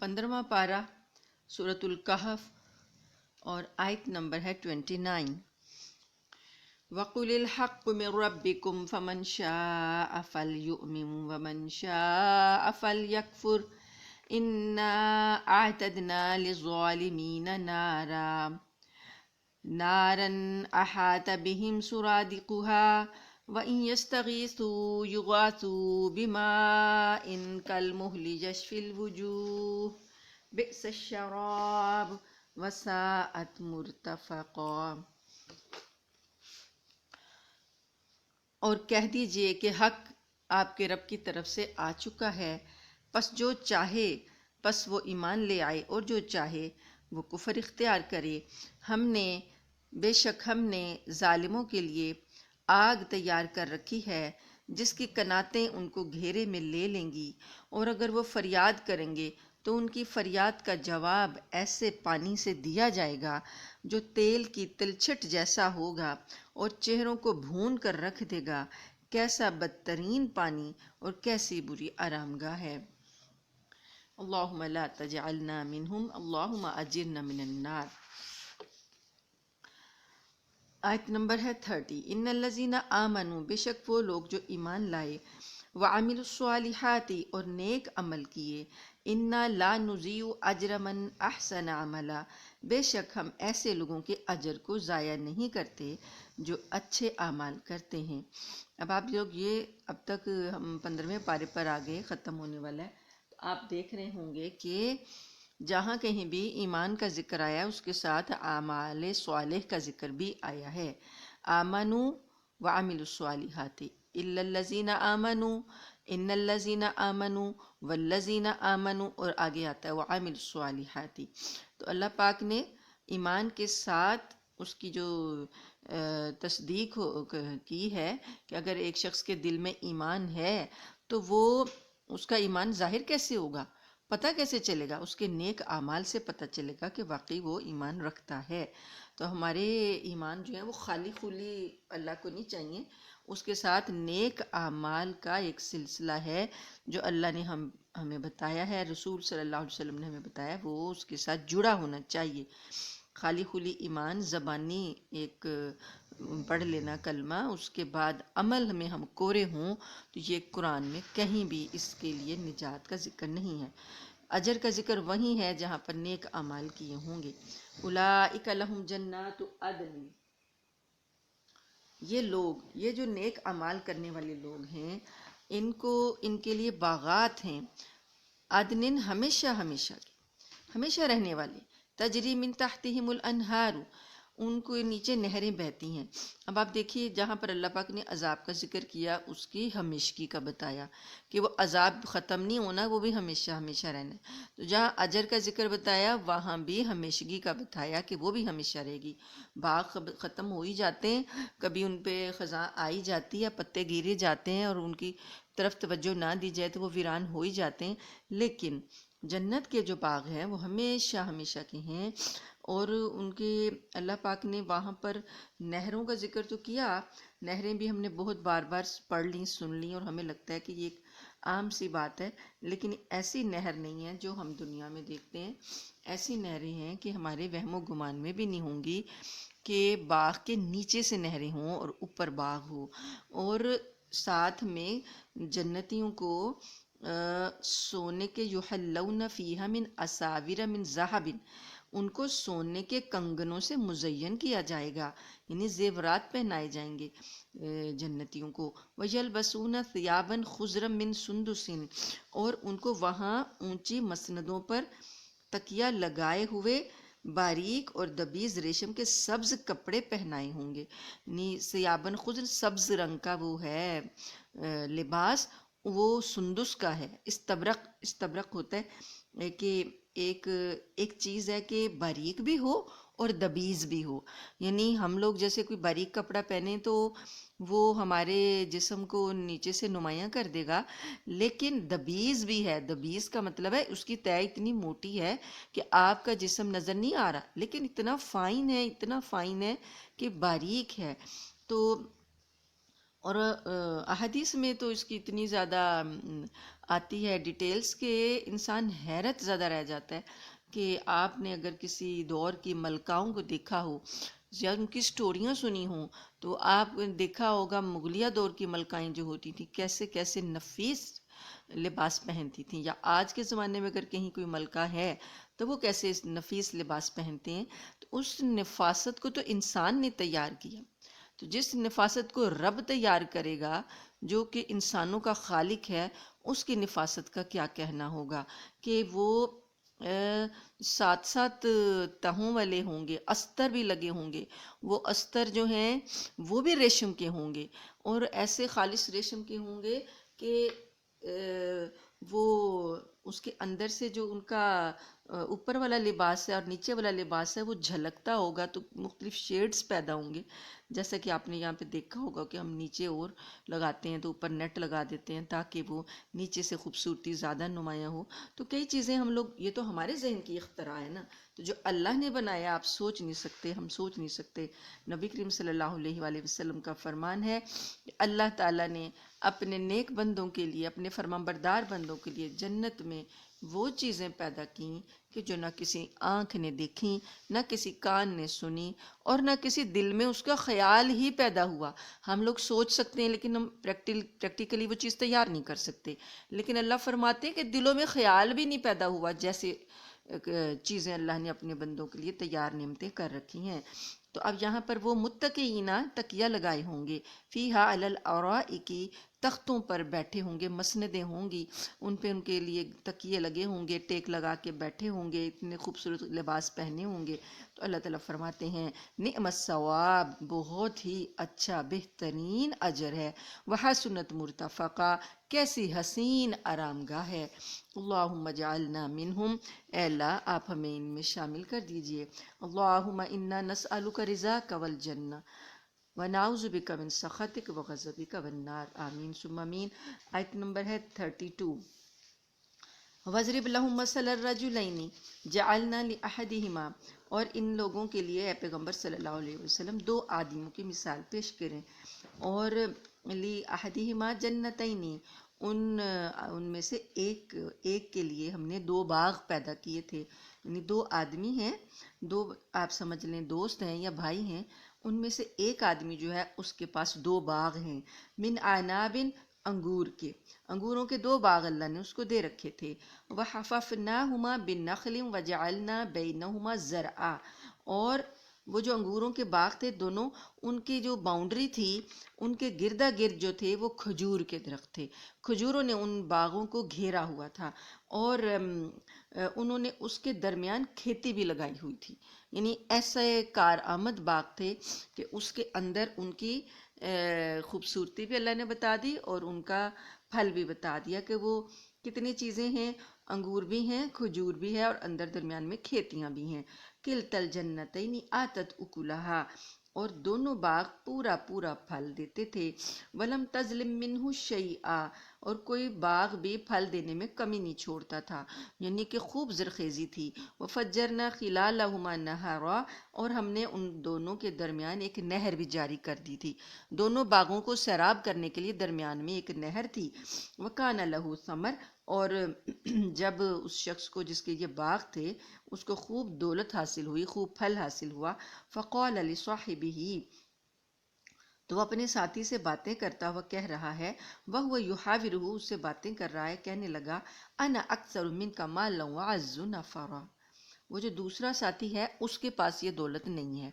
15واں پارہ سورۃ الکہف اور آیت نمبر ہے 29۔ وَقُلِ الْحَقُّ مِن رَبِّكُمْ فَمَن شَاءَ فَلْيُؤْمِن وَمَن شَاءَ فَلْيَكْفُرْ إِنَّا أَعْتَدْنَا لِلظَّالِمِينَ نَارًا أَحَاطَ بِهِمْ سُرَادِقُهَا وَإِن يَسْتَغِيثُوا يُغَاثُوا بِمَاءٍ كَالْمُهْلِ يَشْفِي الْوُجُوهَ بِئْسَ الشَّرَابُ وَسَاءَتْ مُرْتَفَقًا۔ اور کہہ دیجئے کہ حق آپ کے رب کی طرف سے آ چکا ہے، پس جو چاہے پس وہ ایمان لے آئے اور جو چاہے وہ کفر اختیار کرے۔ بے شک ہم نے ظالموں کے لیے آگ تیار کر رکھی ہے جس کی کناتیں ان کو گھیرے میں لے لیں گی، اور اگر وہ فریاد کریں گے تو ان کی فریاد کا جواب ایسے پانی سے دیا جائے گا جو تیل کی تلچھٹ جیسا ہوگا اور چہروں کو بھون کر رکھ دے گا۔ کیسا بدترین پانی اور کیسی بری آرامگاہ ہے۔ اللہم لا تجعلنا منہم، اللہم اجرنا من النار۔ آیت نمبر ہے 30۔ ان الذین آمنوا، بے شک وہ لوگ جو ایمان لائے، وعملوا الصالحات اور نیک عمل کیے، انا لا نضیع اجر من احسن عملا، بے شک ہم ایسے لوگوں کے اجر کو ضائع نہیں کرتے جو اچھے اعمال کرتے ہیں۔ اب آپ لوگ یہ اب تک ہم 15ویں پارے پر آگے ختم ہونے والا ہے، تو آپ دیکھ رہے ہوں گے کہ جہاں کہیں بھی ایمان کا ذکر آیا اس کے ساتھ اعمال صالح کا ذکر بھی آیا ہے۔ آمنوا وعملوا الصالحات الا الذین آمنوا، ان الذین آمنوا والذین آمنوا، اور آگے آتا ہے وعملوا الصالحات۔ تو اللہ پاک نے ایمان کے ساتھ اس کی جو تصدیق کی ہے کہ اگر ایک شخص کے دل میں ایمان ہے تو وہ اس کا ایمان ظاہر کیسے ہوگا، پتہ کیسے چلے گا؟ اس کے نیک اعمال سے پتہ چلے گا کہ واقعی وہ ایمان رکھتا ہے۔ تو ہمارے ایمان جو ہے وہ خالی خلی اللہ کو نہیں چاہیے، اس کے ساتھ نیک اعمال کا ایک سلسلہ ہے جو اللہ نے ہمیں بتایا ہے، رسول صلی اللہ علیہ وسلم نے ہمیں بتایا، وہ اس کے ساتھ جڑا ہونا چاہیے۔ خالی خلی ایمان زبانی ایک پڑھ لینا کلمہ، اس کے بعد عمل میں ہم کورے ہوں، تو یہ قرآن میں کہیں بھی اس کے لیے نجات کا ذکر نہیں ہے۔ اجر کا ذکر وہیں ہے جہاں پر نیک اعمال کیے ہوں گے۔ اولئک لہم جنات عدن، یہ لوگ، یہ جو نیک اعمال کرنے والے لوگ ہیں، ان کے لیے باغات ہیں، عدن ہمیشہ ہمیشہ کے، ہمیشہ رہنے والے، تجری من تحتہم الانہار، ان کو نیچے نہریں بہتی ہیں۔ اب آپ دیکھیے جہاں پر اللہ پاک نے عذاب کا ذکر کیا اس کی ہمیشگی کا بتایا کہ وہ عذاب ختم نہیں ہونا، وہ بھی ہمیشہ ہمیشہ رہنا ہے۔ تو جہاں اجر کا ذکر بتایا وہاں بھی ہمیشگی کا بتایا کہ وہ بھی ہمیشہ رہے گی۔ باغ ختم ہو ہی جاتے ہیں، کبھی ان پہ خزاں آئی جاتی ہے، پتے گرے جاتے ہیں اور ان کی طرف توجہ نہ دی جائے تو وہ ویران ہو ہی جاتے ہیں، لیکن جنت کے جو باغ ہیں وہ ہمیشہ ہمیشہ کے ہیں۔ اور ان کے اللہ پاک نے وہاں پر نہروں کا ذکر تو کیا، نہریں بھی ہم نے بہت بار بار پڑھ لیں، سن لیں، اور ہمیں لگتا ہے کہ یہ ایک عام سی بات ہے، لیکن ایسی نہر نہیں ہے جو ہم دنیا میں دیکھتے ہیں۔ ایسی نہریں ہیں کہ ہمارے وہم و گمان میں بھی نہیں ہوں گی کہ باغ کے نیچے سے نہریں ہوں اور اوپر باغ ہو، اور ساتھ میں جنتیوں کو سونے کے یحلون فیہا من اساور من ذہب، ان کو سونے کے کنگنوں سے مزین کیا جائے گا، یعنی زیورات پہنائے جائیں گے جنتیوں کو۔ وَيَلْبَسُونَ ثِيَابًا خُضْرًا مِّن سُنْدُسٍ، اور ان کو وہاں اونچی مسندوں پر تکیہ لگائے ہوئے باریک اور دبیز ریشم کے سبز کپڑے پہنائے ہوں گے، یعنی ثیاباً خضر، سبز رنگ کا وہ ہے لباس، وہ سندس کا ہے۔ استبرق ہوتا ہے کہ ایک چیز ہے کہ باریک بھی ہو اور دبیز بھی ہو، یعنی ہم لوگ جیسے کوئی باریک کپڑا پہنے تو وہ ہمارے جسم کو نیچے سے نمایاں کر دے گا، لیکن دبیز بھی ہے، دبیز کا مطلب ہے اس کی تہہ اتنی موٹی ہے کہ آپ کا جسم نظر نہیں آ رہا، لیکن اتنا فائن ہے، اتنا فائن ہے کہ باریک ہے۔ تو اور احادیث میں تو اس کی اتنی زیادہ آتی ہے ڈیٹیلز کہ انسان حیرت زدہ رہ جاتا ہے کہ آپ نے اگر کسی دور کی ملکاؤں کو دیکھا ہو یا ان کی سٹوریاں سنی ہوں تو آپ نے دیکھا ہوگا مغلیہ دور کی ملکائیں جو ہوتی تھیں کیسے کیسے نفیس لباس پہنتی تھیں، یا آج کے زمانے میں اگر کہیں کوئی ملکہ ہے تو وہ کیسے نفیس لباس پہنتے ہیں. تو اس نفاست کو تو انسان نے تیار کیا. تو جس نفاست کو رب تیار کرے گا جو کہ انسانوں کا خالق ہے، اس کی نفاست کا کیا کہنا ہوگا کہ وہ ساتھ ساتھ تہوں والے ہوں گے، استر بھی لگے ہوں گے، وہ استر جو ہیں وہ بھی ریشم کے ہوں گے، اور ایسے خالص ریشم کے ہوں گے کہ وہ اس کے اندر سے جو ان کا اوپر والا لباس ہے اور نیچے والا لباس ہے وہ جھلکتا ہوگا تو مختلف شیڈز پیدا ہوں گے. جیسا کہ آپ نے یہاں پہ دیکھا ہوگا کہ ہم نیچے اور لگاتے ہیں تو اوپر نیٹ لگا دیتے ہیں تاکہ وہ نیچے سے خوبصورتی زیادہ نمایاں ہو. تو کئی چیزیں ہم لوگ، یہ تو ہمارے ذہن کی اختراع ہے نا، تو جو اللہ نے بنایا آپ سوچ نہیں سکتے، ہم سوچ نہیں سکتے. نبی کریم صلی اللہ علیہ وآلہ وسلم کا فرمان ہے کہ اللہ تعالیٰ نے اپنے نیک بندوں کے لیے، اپنے فرمانبردار بندوں کے لیے جنت میں وہ چیزیں پیدا کیں کہ جو نہ کسی آنکھ نے دیکھیں، نہ کسی کان نے سنی، اور نہ کسی دل میں اس کا خیال ہی پیدا ہوا. ہم لوگ سوچ سکتے ہیں لیکن ہم پریکٹیکلی وہ چیز تیار نہیں کر سکتے، لیکن اللہ فرماتے ہیں کہ دلوں میں خیال بھی نہیں پیدا ہوا جیسے چیزیں اللہ نے اپنے بندوں کے لیے تیار نعمتیں کر رکھی ہیں. تو اب یہاں پر وہ متقیین تکیہ لگائے ہوں گے، فیہا علی الارائک، تختوں پر بیٹھے ہوں گے، مسندیں ہوں گی، ان پہ ان کے لیے تکیے لگے ہوں گے، ٹیک لگا کے بیٹھے ہوں گے، اتنے خوبصورت لباس پہنے ہوں گے. تو اللہ تعالیٰ فرماتے ہیں نعم الثواب، بہت ہی اچھا بہترین اجر ہے، وحسنت مرتفقہ، کیسی حسین آرام گاہ ہے. اللہم اجعلنا منہم، اے اللہ آپ ہمیں ان میں شامل کر دیجئے. اللہم انا نسألک رضاک والجنہ ونعوذ بک من سخطک وغضبک والنار. آمین ثم آمین. آیت نمبر ہے 32. وَاضْرِبْ لَهُمْ مَثَلَ الرَّجُلَيْنِ جَعَلْنَا لِأَحَدِهِمَا، اور ان لوگوں کے لیے اے پیغمبر صلی اللہ علیہ وسلم دو آدمیوں کی مثال پیش کریں. اور لِأَحَدِهِمَا جَنَّتَيْنِ، ان میں سے ایک کے لیے ہم نے دو باغ پیدا کیے تھے. یعنی دو آدمی ہیں، دو آپ سمجھ لیں دوست ہیں یا بھائی ہیں، ان میں سے ایک آدمی جو ہے اس کے پاس دو باغ ہیں. من اعناب، انگور کے، انگوروں کے دو باغ اللہ نے اس کو دے رکھے تھے. وَحَفَفْنَاهُمَا بِالنَّخْلٍ وَجَعَلْنَا بَيْنَهُمَا زَرْعًا، اور وہ جو انگوروں کے باغ تھے دونوں، ان کی جو باؤنڈری تھی ان کے گردا گرد جو تھے وہ کھجور کے درخت تھے. کھجوروں نے ان باغوں کو گھیرا ہوا تھا، اور انہوں نے اس کے درمیان کھیتی بھی لگائی ہوئی تھی. یعنی ایسے کارآمد باغ تھے کہ اس کے اندر ان کی خوبصورتی بھی اللہ نے بتا دی اور ان کا پھل بھی بتا دیا کہ وہ کتنی چیزیں ہیں، انگور بھی ہیں، کھجور بھی ہے، اور اندر درمیان میں کھیتیاں بھی ہیں. کلتا الجنتین آتت اکلہا، اور دونوں باغ پورا پورا پھل دیتے تھے. ولم تظلم منہ شیئا، اور کوئی باغ بھی پھل دینے میں کمی نہیں چھوڑتا تھا، یعنی کہ خوب زرخیزی تھی. وفجرنا خلالہما نہرا، اور ہم نے ان دونوں کے درمیان ایک نہر بھی جاری کر دی تھی. دونوں باغوں کو سیراب کرنے کے لیے درمیان میں ایک نہر تھی. وکان لہ ثمر، اور جب اس شخص کو جس کے یہ باغ تھے اس کو خوب دولت حاصل ہوئی، خوب پھل حاصل ہوا، فقال لصاحبہ، تو وہ اپنے ساتھی سے باتیں کرتا ہوا کہہ رہا ہے، وَهُوَ يُحَاوِرُهُ، اس سے باتیں کر رہا ہے، کہنے لگا، انا اکثر منک مالا وَاعَزُّ نَفَرًا، وہ جو دوسرا ساتھی ہے اس کے پاس یہ دولت نہیں ہے.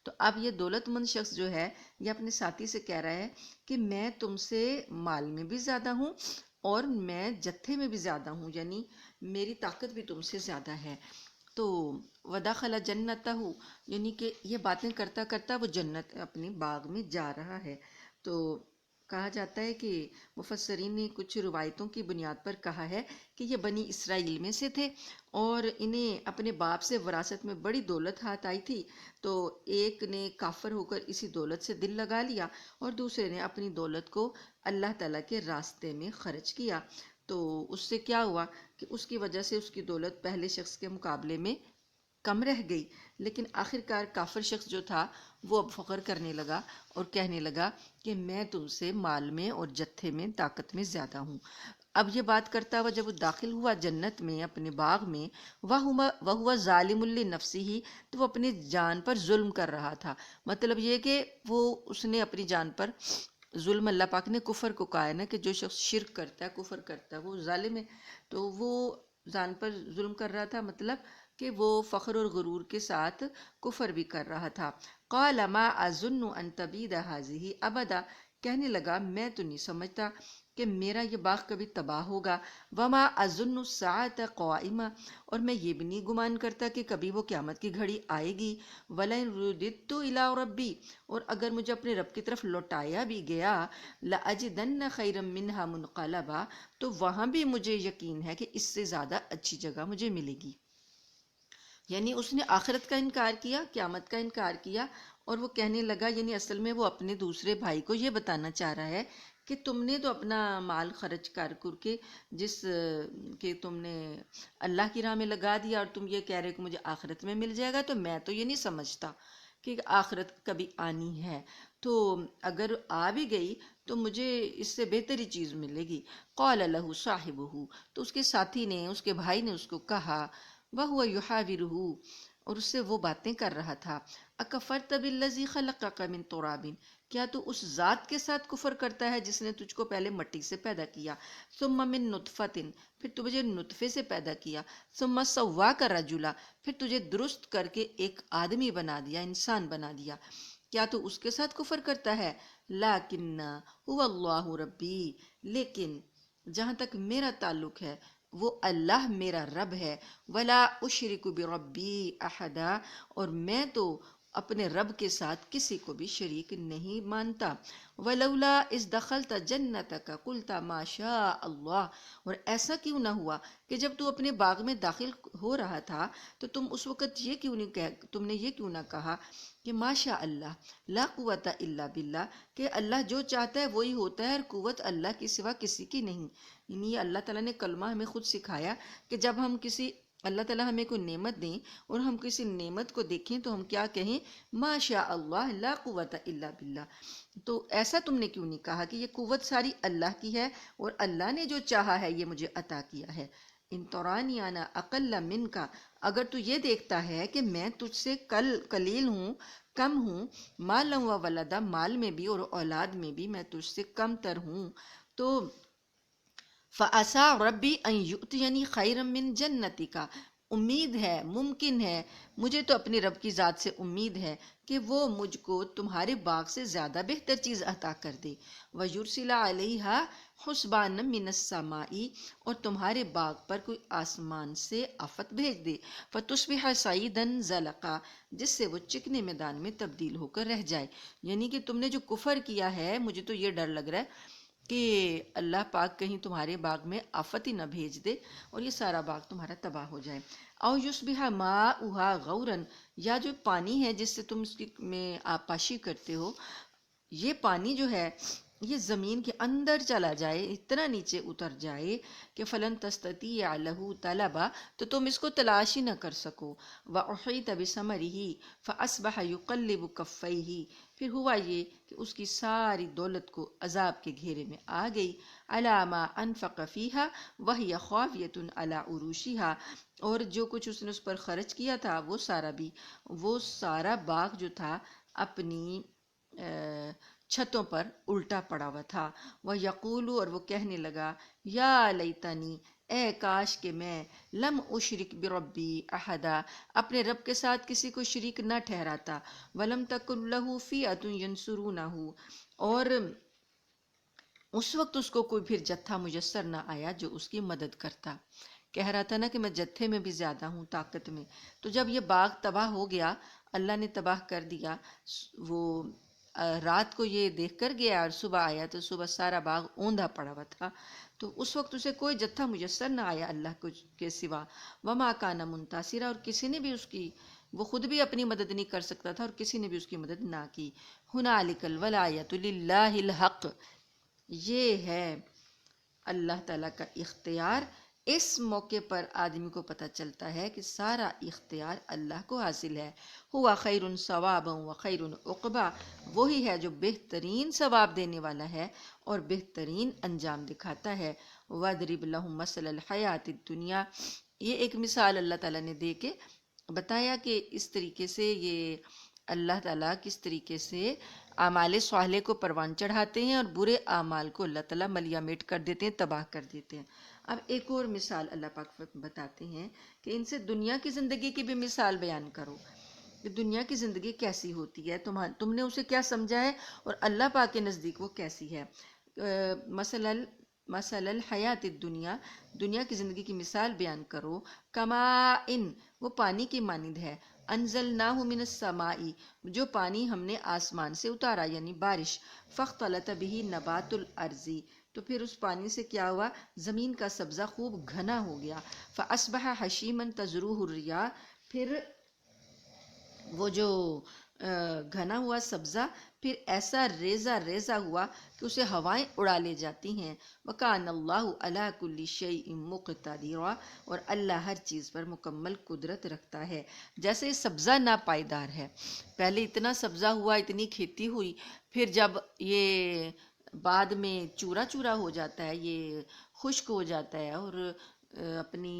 تو اب یہ دولت مند شخص جو ہے یہ اپنے ساتھی سے کہہ رہا ہے کہ میں تم سے مال میں بھی زیادہ ہوں اور میں جتھے میں بھی زیادہ ہوں، یعنی میری طاقت بھی تم سے زیادہ ہے. تو ودخل جنتہ، یعنی کہ یہ باتیں کرتا کرتا وہ جنت اپنے باغ میں جا رہا ہے. تو کہا جاتا ہے کہ مفسرین نے کچھ روایتوں کی بنیاد پر کہا ہے کہ یہ بنی اسرائیل میں سے تھے اور انہیں اپنے باپ سے وراثت میں بڑی دولت ہاتھ آئی تھی. تو ایک نے کافر ہو کر اسی دولت سے دل لگا لیا اور دوسرے نے اپنی دولت کو اللہ تعالیٰ کے راستے میں خرچ کیا. تو اس سے کیا ہوا کہ اس کی وجہ سے اس کی دولت پہلے شخص کے مقابلے میں کم رہ گئی، لیکن آخر کار کافر شخص جو تھا وہ اب فخر کرنے لگا اور کہنے لگا کہ میں تم سے مال میں اور جتھے میں طاقت میں زیادہ ہوں۔ اب یہ بات کرتا ہوا جب وہ داخل ہوا جنت میں اپنے باغ میں، وَهُوَ ظَالِمٌ لِّنَفْسِهِ، تو وہ اپنی جان پر ظلم کر رہا تھا۔ مطلب یہ کہ اس نے اپنی جان پر ظلم، اللہ پاک نے کفر کو کہا ہے نا کہ جو شخص شرک کرتا ہے، کفر کرتا ہے، وہ ظالم ہے، تو وہ جان پر ظلم کر رہا تھا، مطلب کہ وہ فخر اور غرور کے ساتھ کفر بھی کر رہا تھا۔ قَالَ مَا أَظُنُّ أَن تَبِيدَ هَٰذِهِ أَبَدًا، کہنے لگا میں تو نہیں سمجھتا کہ میرا یہ باغ کبھی تباہ ہوگا۔ وَمَا أَظُنُّ السَّاعَةَ قَائِمَةً، اور میں یہ بھی نہیں گمان کرتا کہ کبھی وہ قیامت کی گھڑی آئے گی۔ وَلَئِن رُدِدتُّ إِلَىٰ رَبِّي، اور اگر مجھے اپنے رب کی طرف لوٹایا بھی گیا، لَأَجِدَنَّ خَيْرًا مِّنْهَا مُنْقَلَبًا، تو وہاں بھی مجھے یقین ہے کہ اس سے زیادہ اچھی جگہ مجھے ملے گی۔ یعنی اس نے آخرت کا انکار کیا، قیامت کا انکار کیا، اور وہ کہنے لگا، یعنی اصل میں وہ اپنے دوسرے بھائی کو یہ بتانا چاہ رہا ہے کہ تم نے تو اپنا مال خرچ کر کے جس کہ تم نے اللہ کی راہ میں لگا دیا، اور تم یہ کہہ رہے کہ مجھے آخرت میں مل جائے گا، تو میں تو یہ نہیں سمجھتا کہ آخرت کبھی آنی ہے، تو اگر آ بھی گئی تو مجھے اس سے بہتری چیز ملے گی۔ قال له صاحبہ، تو اس کے ساتھی نے، اس کے بھائی نے اس کو کہا، وَهُوَ يُحَاوِرُهُ، اور اس سے وہ باتیں کر رہا تھا، اکفرت بالذی خلقک من تراب، کیا تو اس ذات کے ساتھ کفر کرتا ہے جس نے تجھ کو پہلے مٹی سے پیدا کیا، ثم من نطفۃ، پھر تجھے نطفے سے پیدا کیا، ثم سواک رجلا، پھر تجھے درست کر کے ایک آدمی بنا دیا، انسان بنا دیا، کیا تو اس کے ساتھ کفر کرتا ہے؟ لیکن هو اللہ ربی، لیکن جہاں تک میرا تعلق ہے وہ اللہ میرا رب ہے، ولا اشرک بربی احدا، اور میں تو اپنے رب کے ساتھ کسی کو بھی شریک نہیں مانتا۔ ولولا اذ دخلت جنتک قلت ما شاء اللہ، اور ایسا کیوں نہ ہوا کہ جب تو اپنے باغ میں داخل ہو رہا تھا تو تم نے یہ کیوں نہ کہا کہ ماشاء اللہ، لا قوت الا باللہ، کہ اللہ جو چاہتا ہے وہی ہوتا ہے، اور قوت اللہ کے سوا کسی کی نہیں۔ یعنی یہ اللہ تعالیٰ نے کلمہ ہمیں خود سکھایا کہ جب ہم اللہ تعالیٰ ہمیں کوئی نعمت دیں اور ہم کسی نعمت کو دیکھیں تو ہم کیا کہیں؟ ماشاء اللہ لا قوت الا باللہ۔ تو ایسا تم نے کیوں نہیں کہا کہ یہ قوت ساری اللہ کی ہے اور اللہ نے جو چاہا ہے یہ مجھے عطا کیا ہے۔ ان ترانی انا اقل منک، اگر تو یہ دیکھتا ہے کہ میں تجھ سے قلیل ہوں، کم ہوں، مالا و ولدا، مال میں بھی اور اولاد میں بھی میں تجھ سے کم تر ہوں، تو فَعَسَىٰ رَبِّي أَن يُؤْتِيَنِي خَيْرًا مِّن جَنَّتِكَ، امید ہے، ممکن ہے، مجھے تو اپنے رب کی ذات سے امید ہے کہ وہ مجھ کو تمہارے باغ سے زیادہ بہتر چیز عطا کر دے۔ وَيُرْسِلَ عَلَيْهَا حُسْبَانًا مِّنَ السَّمَاءِ، اور تمہارے باغ پر کوئی آسمان سے آفت بھیج دے، فَتُصْبِحَ صَعِيدًا زَلَقًا، جس سے وہ چکنے میدان میں تبدیل ہو کر رہ جائے۔ یعنی کہ تم نے جو کفر کیا ہے، مجھے تو یہ ڈر لگ رہا ہے کہ اللہ پاک کہیں تمہارے باغ میں آفت ہی نہ بھیج دے اور یہ سارا باغ تمہارا تباہ ہو جائے۔ او یصبح ماؤها غورا، یا جو پانی ہے جس سے تم اس کی میں آبپاشی کرتے ہو، یہ پانی جو ہے یہ زمین کے اندر چلا جائے، اتنا نیچے اتر جائے کہ فلن تستطیع له طلبا، تو تم اس کو تلاش ہی نہ کر سکو۔ واحیط بثمره فاصبح يقلب كفيه، پھر ہوا یہ کہ اس کی ساری دولت کو عذاب کے گھیرے میں آ گئی۔ علی ما انفق فیہا وہی خاویۃ علی عروشها، اور جو کچھ اس نے اس پر خرچ کیا تھا وہ سارا باغ جو تھا اپنی چھتوں پر الٹا پڑا ہوا تھا۔ وہ یقول، اور وہ کہنے لگا، یا لیتنی، اے کاش کہ میں لم اشرک بربی احدا، اپنے رب کے ساتھ کسی کو شریک نہ ٹھہراتا، ولم تکن لہ فئۃ ینصرونہ، اور اس وقت اس کو کوئی پھر جتھا میسر نہ آیا جو اس کی مدد کرتا۔ کہہ رہا تھا نا کہ میں جتھے میں بھی زیادہ ہوں طاقت میں، تو جب یہ باغ تباہ ہو گیا، اللہ نے تباہ کر دیا، وہ رات کو یہ دیکھ کر گیا اور صبح آیا تو صبح سارا باغ اوندا پڑا ہوا تھا، تو اس وقت اسے کوئی جتھا میسر نہ آیا اللہ کے سوا۔ وما کان منتصرا، اور کسی نے بھی وہ خود بھی اپنی مدد نہیں کر سکتا تھا اور کسی نے بھی اس کی مدد نہ کی۔ ہنالک الولایۃ للہ الحق، یہ ہے اللہ تعالیٰ کا اختیار اس موقع پر آدمی کو پتہ چلتا ہے کہ سارا اختیار اللہ کو حاصل ہے۔ ہوا خیر ثوابا و خیر عقبا، وہی ہے جو بہترین ثواب دینے والا ہے اور بہترین انجام دکھاتا ہے۔ وَاضْرِبْ لَهُم مَثَلَ الْحَيَاةِ الدُّنْيَا، یہ ایک مثال اللہ تعالیٰ نے دے کے بتایا کہ اس طریقے سے یہ اللہ تعالیٰ کس طریقے سے اعمال صالح کو پروان چڑھاتے ہیں اور برے اعمال کو اللہ تعالیٰ ملیا میٹ کر دیتے ہیں، تباہ کر دیتے ہیں۔ اب ایک اور مثال اللہ پاک بتاتے ہیں کہ ان سے دنیا کی زندگی کی بھی مثال بیان کرو کہ دنیا کی زندگی کیسی ہوتی ہے، تم نے اسے کیا سمجھا ہے اور اللہ پاک کے نزدیک وہ کیسی ہے۔ مثل الحیات الدنیا، دنیا کی زندگی کی مثال بیان کرو، کماء، وہ پانی کی مانند ہے، انزلناہ من السماء، جو پانی ہم نے آسمان سے اتارا یعنی بارش، فاختلط بہ نبات الارض، تو پھر اس پانی سے کیا ہوا، زمین کا سبزہ خوب گھنا ہو گیا، فاصبح حشیما تذروہ الرياح، پھر وہ جو گھنا ہوا سبزہ پھر ایسا ریزہ ریزہ ہوا کہ اسے ہوائیں اڑا لے جاتی ہیں۔ وَكَانَ اللَّهُ عَلَىٰ كُلِّ شَيْءٍ مُقْتَدِرًا، اور اللہ ہر چیز پر مکمل قدرت رکھتا ہے۔ جیسے سبزہ ناپائیدار ہے، پہلے اتنا سبزہ ہوا، اتنی کھیتی ہوئی، پھر جب یہ بعد میں چورا چورا ہو جاتا ہے، یہ خشک ہو جاتا ہے اور اپنی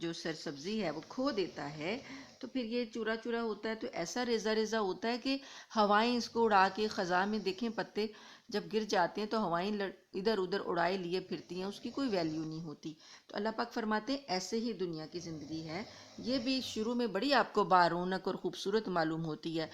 جو سرسبزی ہے وہ کھو دیتا ہے، تو پھر یہ چورا چورا ہوتا ہے تو ایسا ریزہ ریزہ ہوتا ہے کہ ہوائیں اس کو اڑا کے، خزاں میں دیکھیں پتے جب گر جاتے ہیں تو ہوائیں ادھر ادھر اڑائے لیے پھرتی ہیں، اس کی کوئی ویلیو نہیں ہوتی۔ تو اللہ پاک فرماتے ہیں ایسے ہی دنیا کی زندگی ہے، یہ بھی شروع میں بڑی آپ کو بارونق اور خوبصورت معلوم ہوتی ہے،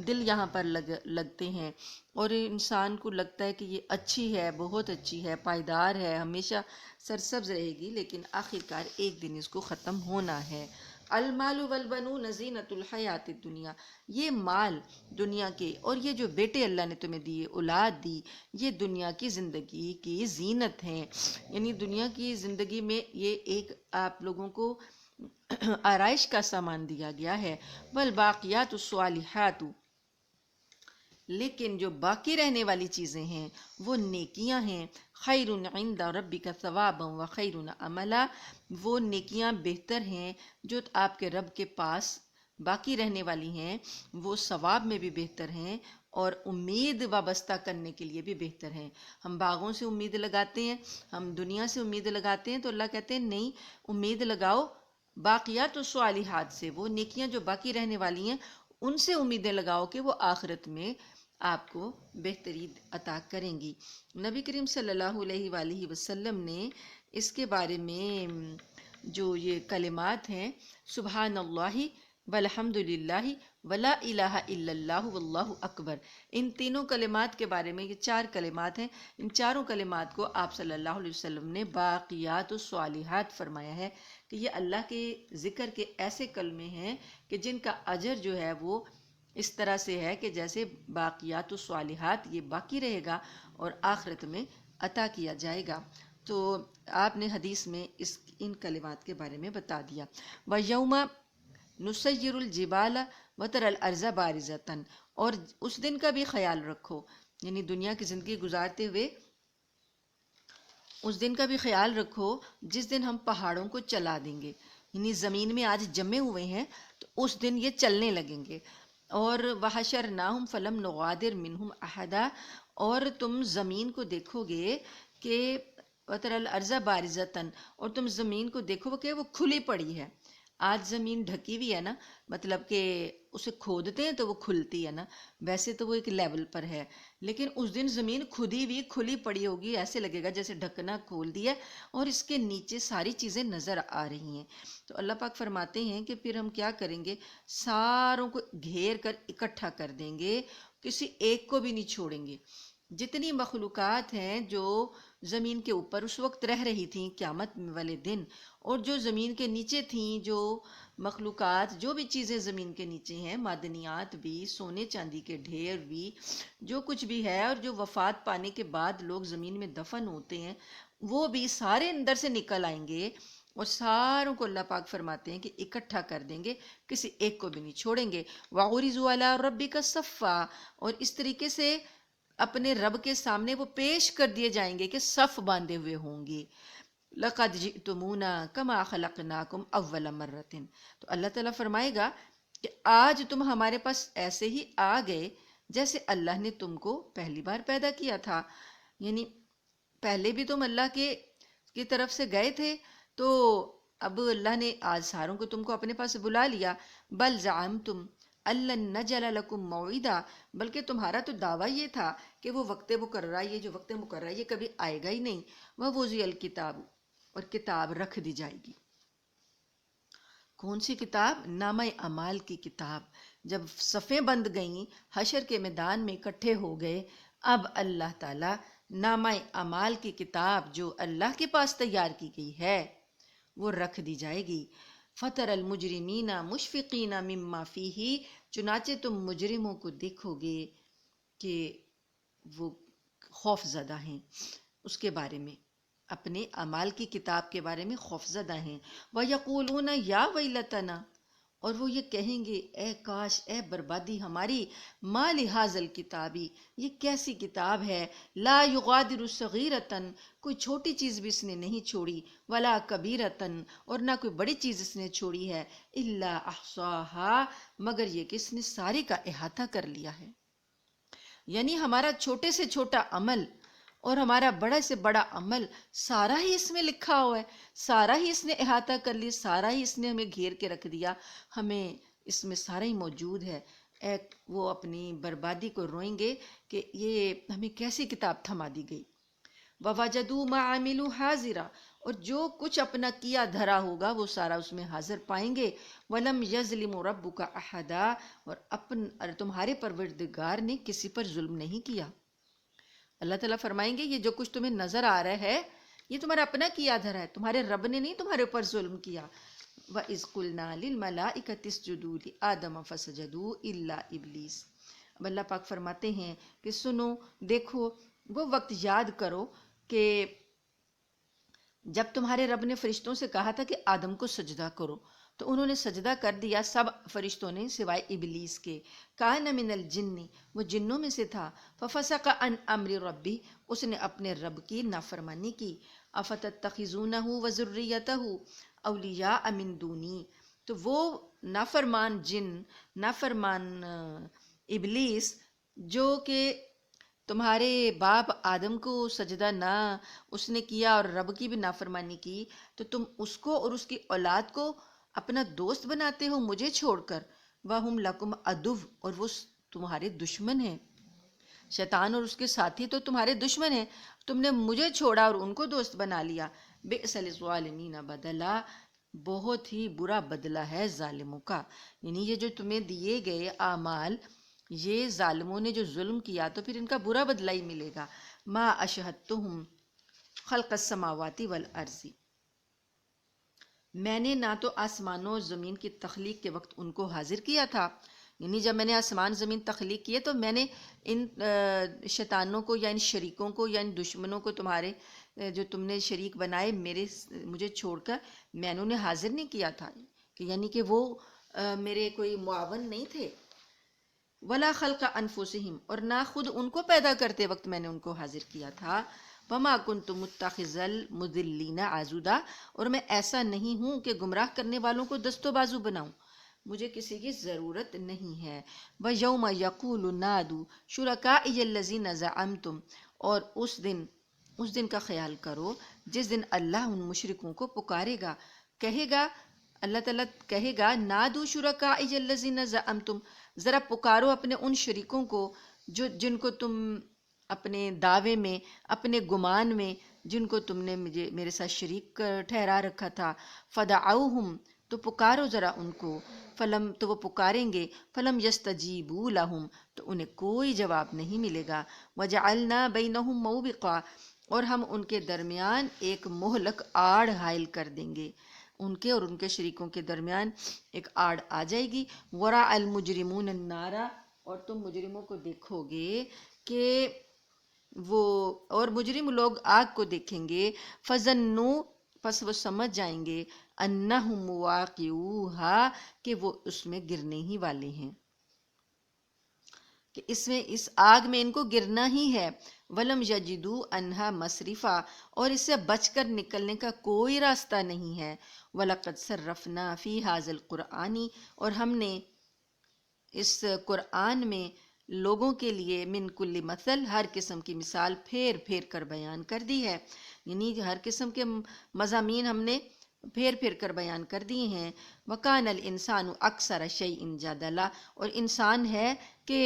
دل یہاں پر لگتے ہیں اور انسان کو لگتا ہے کہ یہ اچھی ہے، بہت اچھی ہے، پائیدار ہے، ہمیشہ سرسبز رہے گی، لیکن آخرکار ایک دن اس کو ختم ہونا ہے۔ المال والبنون زینت الحیات الدنیا، یہ مال دنیا کے اور یہ جو بیٹے اللہ نے تمہیں دیے، اولاد دی، یہ دنیا کی زندگی کی زینت ہیں، یعنی دنیا کی زندگی میں یہ ایک آپ لوگوں کو آرائش کا سامان دیا گیا ہے۔ والباقیات الصالحات، لیکن جو باقی رہنے والی چیزیں ہیں وہ نیکیاں ہیں، خیر عند ربک ثوابا و خیر عملا، وہ نیکیاں بہتر ہیں جو آپ کے رب کے پاس باقی رہنے والی ہیں، وہ ثواب میں بھی بہتر ہیں اور امید وابستہ کرنے کے لیے بھی بہتر ہیں۔ ہم باغوں سے امید لگاتے ہیں، ہم دنیا سے امید لگاتے ہیں، تو اللہ کہتے ہیں نہیں، امید لگاؤ باقیات الصالحات سے، وہ نیکیاں جو باقی رہنے والی ہیں ان سے امیدیں لگاؤ کہ وہ آخرت میں آپ کو بہتری عطا کریں گی۔ نبی کریم صلی اللہ علیہ وآلہ وسلم نے اس کے بارے میں جو یہ کلمات ہیں، سبحان اللہ والحمد للہ ولا الہ الا اللہ واللہ اکبر، ان تینوں کلمات کے بارے میں، یہ 4 کلمات ہیں، ان چاروں کلمات کو آپ صلی اللہ علیہ وسلم نے باقیات الصالحات فرمایا ہے کہ یہ اللہ کے ذکر کے ایسے کلمے ہیں کہ جن کا اجر جو ہے وہ اس طرح سے ہے کہ جیسے باقیات الصالحات یہ باقی رہے گا اور آخرت میں عطا کیا جائے گا۔ تو آپ نے حدیث میں ان کلمات کے بارے میں بتا دیا۔ وَيَوْمَ نُسَيِّرُ الْجِبَالَ وَتَرَى الْأَرْضَ بَارِزَةً، اور اس دن کا بھی خیال رکھو، یعنی دنیا کی زندگی گزارتے ہوئے اس دن کا بھی خیال رکھو جس دن ہم پہاڑوں کو چلا دیں گے، یعنی زمین میں آج جمے ہوئے ہیں تو اس دن یہ چلنے لگیں گے۔ اور وحشرناہم فلم نغادر منہم احدا، اور تم زمین کو دیکھو گے کہ وتر الارض بارزتن، اور تم زمین کو دیکھو کہ وہ کھلی پڑی ہے۔ آج زمین ڈھکی ہوئی ہے نا، مطلب کہ اسے کھودتے ہیں تو وہ کھلتی ہے نا، ویسے تو وہ ایک لیول پر ہے، لیکن اس دن زمین کھدی ہوئی کھلی پڑی ہوگی، ایسے لگے گا جیسے ڈھکنا کھول دیا اور اس کے نیچے ساری چیزیں نظر آ رہی ہیں۔ تو اللہ پاک فرماتے ہیں کہ پھر ہم کیا کریں گے، ساروں کو گھیر کر اکٹھا کر دیں گے، کسی ایک کو بھی نہیں چھوڑیں گے۔ جتنی مخلوقات ہیں جو زمین کے اوپر اس وقت رہ رہی تھیں قیامت والے دن، اور جو زمین کے نیچے تھیں، جو مخلوقات، جو بھی چیزیں زمین کے نیچے ہیں، معدنیات بھی، سونے چاندی کے ڈھیر بھی، جو کچھ بھی ہے، اور جو وفات پانے کے بعد لوگ زمین میں دفن ہوتے ہیں، وہ بھی سارے اندر سے نکل آئیں گے اور ساروں کو اللہ پاک فرماتے ہیں کہ اکٹھا کر دیں گے، کسی ایک کو بھی نہیں چھوڑیں گے۔ وَعُرِضُوا عَلَىٰ رَبِّكَ صَفًّا، اور اس طریقے سے اپنے رب کے سامنے وہ پیش کر دیے جائیں گے کہ صف باندھے ہوئے ہوں گے۔ لقد جئتمونا کما خلقناکم اول مرۃ، تو اللہ تعالیٰ فرمائے گا کہ آج تم ہمارے پاس ایسے ہی آ گئے جیسے اللہ نے تم کو پہلی بار پیدا کیا تھا. یعنی پہلے بھی تم اللہ کی طرف سے گئے تھے، تو اب اللہ نے آج ساروں کو تم کو اپنے پاس بلا لیا. بل زعمتم الن نجعل لکم موعدا، بلکہ تمہارا تو دعویٰ یہ تھا کہ وہ وقت مقررہ، یہ جو وقت مقررہ یہ کبھی آئے گا ہی نہیں. ووضع الکتاب، اور کتاب رکھ دی جائے گی. کون سی کتاب؟ نامہ اعمال کی کتاب. جب صفیں بند گئیں، حشر کے میدان میں اکٹھے ہو گئے، اب اللہ تعالیٰ نامہ اعمال کی کتاب جو اللہ کے پاس تیار کی گئی ہے وہ رکھ دی جائے گی. فَتَرَ الْمُجْرِمِينَ مُشْفِقِينَ مِمَّا فِيهِ، چنانچہ تم مجرموں کو دیکھو گے کہ وہ خوف زدہ ہیں اس کے بارے میں، اپنے اعمال کی کتاب کے بارے میں خوف زدہ ہیں. وَيَقُولُونَ يَا وَيْلَتَنَا، اور وہ یہ کہیں گے اے کاش، اے بربادی ہماری، ما لِهَذَا الْكِتَابِ، یہ کیسی کتاب ہے، لا یغادر صغیرۃ، کوئی چھوٹی چیز بھی اس نے نہیں چھوڑی، ولا کبیرۃ، اور نہ کوئی بڑی چیز اس نے چھوڑی ہے، الا احصاها، مگر یہ کہ اس نے سارے کا احاطہ کر لیا ہے. یعنی ہمارا چھوٹے سے چھوٹا عمل اور ہمارا بڑا سے بڑا عمل سارا ہی اس میں لکھا ہوا ہے، سارا ہی اس نے احاطہ کر لی، سارا ہی اس نے ہمیں گھیر کے رکھ دیا، ہمیں اس میں سارا ہی موجود ہے. وہ اپنی بربادی کو روئیں گے کہ یہ ہمیں کیسی کتاب تھما دی گئی. وَوَجَدُوا مَا عَمِلُوا حَاضِرًا، اور جو کچھ اپنا کیا دھرا ہوگا وہ سارا اس میں حاضر پائیں گے. وَلَمْ يَظْلِمُ رَبُّكَ أَحَدًا، اور تمہارے پروردگار نے کسی پر ظلم نہیں کیا. اللہ تعالیٰ فرمائیں گے یہ جو کچھ تمہیں نظر آ رہا ہے یہ تمہارا اپنا کیا دھرا ہے، تمہارے رب نے نہیں تمہارے اوپر ظلم کیا. وَإِذْ قُلْنَا لِلْمَلَائِكَةِ اسْجُدُوا لِآدَمَ فَسَجَدُوا إِلَّا إِبْلِيسَ. اب اللہ پاک فرماتے ہیں کہ سنو، دیکھو، وہ وقت یاد کرو کہ جب تمہارے رب نے فرشتوں سے کہا تھا کہ آدم کو سجدہ کرو، تو انہوں نے سجدہ کر دیا، سب فرشتوں نے سوائے ابلیس کے. کان من الجن، وہ جنوں میں سے تھا. ففسق عن امر ربی، اس نے اپنے رب کی نافرمانی کی. افتتخذونہ وذریتہ اولیاء من دونی، تو وہ نافرمان جن، نافرمان ابلیس، جو کہ تمہارے باپ آدم کو سجدہ نہ اس نے کیا اور رب کی بھی نافرمانی کی، تو تم اس کو اور اس کی اولاد کو اپنا دوست بناتے ہو مجھے چھوڑ کر. وَهُمْ لَكُمْ عَدُوٌّ، اور وہ تمہارے دشمن ہیں. شیطان اور اس کے ساتھی تو تمہارے دشمن ہیں، تم نے مجھے چھوڑا اور ان کو دوست بنا لیا. بئس للظالمین بدلا، بہت ہی برا بدلہ ہے ظالموں کا. یعنی یہ جو تمہیں دیے گئے اعمال، یہ ظالموں نے جو ظلم کیا تو پھر ان کا برا بدلہ ہی ملے گا. ما اشہدتہم خلق السماوات والارض، میں نے نہ تو آسمانوں اور زمین کی تخلیق کے وقت ان کو حاضر کیا تھا، یعنی جب میں نے آسمان زمین تخلیق کیے تو میں نے ان شیطانوں کو یا ان شریکوں کو یا ان دشمنوں کو، تمہارے جو تم نے شریک بنائے مجھے چھوڑ کر، میں نے انہیں حاضر نہیں کیا تھا، کہ یعنی کہ وہ میرے کوئی معاون نہیں تھے. ولا خلق انفسہم، اور نہ خود ان کو پیدا کرتے وقت میں نے ان کو حاضر کیا تھا. وما کنت متخذ المضلین عضدا، اور میں ایسا نہیں ہوں کہ گمراہ کرنے والوں کو دست و بازو بناؤں، مجھے کسی کی ضرورت نہیں ہے. وَيَوْمَ يَقُولُ نَادُوا شُرَكَائِيَ الَّذِينَ زَعَمْتُمْ، اور اس دن کا خیال کرو جس دن اللہ ان مشرکوں کو پکارے گا، کہے گا، اللہ تعالیٰ کہے گا نادو شرکائی الذین زعمتم، ذرا پکارو اپنے ان شریکوں کو جن کو تم اپنے دعوے میں، اپنے گمان میں، جن کو تم نے میرے ساتھ شریک ٹھہرا رکھا تھا. فدعوہم، تو پکارو ذرا ان کو. فلم، تو وہ پکاریں گے. فلم یستجیبوا لہم، تو انہیں کوئی جواب نہیں ملے گا. وجعلنا بینہم موبقا، اور ہم ان کے درمیان ایک مہلک آڑ حائل کر دیں گے، ان کے اور ان کے شریکوں کے درمیان ایک آڑ آ جائے گی. ورا المجرمون النار، اور تم مجرموں کو دیکھو گے کہ اور مجرم لوگ آگ کو دیکھیں گے. فظنوا، پس وہ سمجھ جائیں گے، انہم مواقعوہا، کہ وہ اس میں گرنے ہی والے ہیں، کہ اس آگ میں ان کو گرنا ہی ہے. ولم یجدو انہا مصرفا، اور اس سے بچ کر نکلنے کا کوئی راستہ نہیں ہے، وَلَقَدْ صَرَّفْنَا فِي هَذَا الْقُرْآنِ، اور ہم نے اس قرآن میں لوگوں کے لیے من کل مثل، ہر قسم کی مثال پھیر پھیر کر بیان کر دی ہے، یعنی ہر قسم کے مضامین ہم نے پھیر پھیر کر بیان کر دیے ہیں۔ وَكَانَ الْإِنسَانُ أَكْثَرَ شَيْءٍ جَدَلًا، اور انسان ہے کہ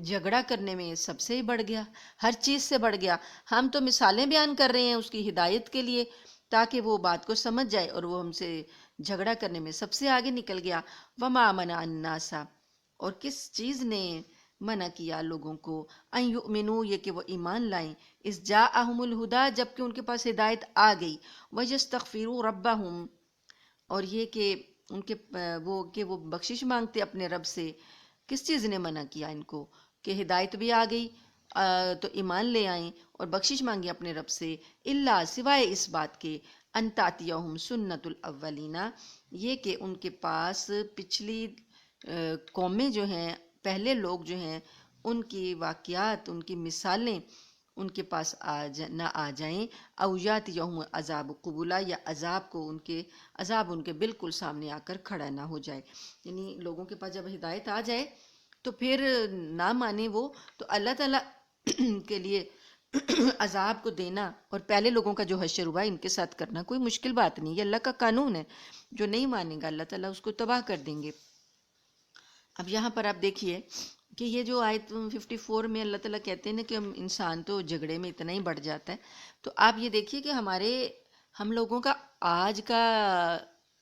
جھگڑا کرنے میں سب سے بڑھ گیا، ہر چیز سے بڑھ گیا۔ ہم تو مثالیں بیان کر رہے ہیں اس کی ہدایت کے لیے تاکہ وہ بات کو سمجھ جائے، اور وہ ہم سے جھگڑا کرنے میں سب سے آگے نکل گیا۔ وَمَا مَنَعَ النَّاسَ، اور کس چیز نے منع کیا لوگوں کو، ان یؤمنوا، یہ کہ وہ ایمان لائیں، اذ جاءہم الہدیٰ، جب کہ ان کے پاس ہدایت آ گئی، وَيَسْتَغْفِرُوا رَبَّهُمْ، اور یہ کہ ان کے وہ بخشش مانگتے اپنے رب سے۔ کس چیز نے منع کیا ان کو کہ ہدایت بھی آ گئی تو ایمان لے آئیں اور بخشش مانگی اپنے رب سے، الا، سوائے اس بات کے، ان تأتیہم سنت الاولین، یہ کہ ان کے پاس پچھلی قومیں جو ہیں، پہلے لوگ جو ہیں، ان کی واقعات، ان کی مثالیں ان کے پاس نہ آ جائیں، او یاتیہم عذاب قبولا، یا عذاب ان کے بالکل سامنے آ کر کھڑا نہ ہو جائے۔ یعنی لوگوں کے پاس جب ہدایت آ جائے تو پھر نہ مانے وہ، تو اللہ تعالیٰ کے لیے عذاب کو دینا اور پہلے لوگوں کا جو حشر ہوا ان کے ساتھ کرنا کوئی مشکل بات نہیں، یہ اللہ کا قانون ہے۔ جو نہیں مانے گا اللہ تعالیٰ اس کو تباہ کر دیں گے۔ اب یہاں پر آپ دیکھیے کہ یہ جو آیت 54 میں اللہ تعالیٰ کہتے ہیں نا کہ انسان تو جھگڑے میں اتنا ہی بڑھ جاتا ہے، تو آپ یہ دیکھیے کہ ہم لوگوں کا آج کا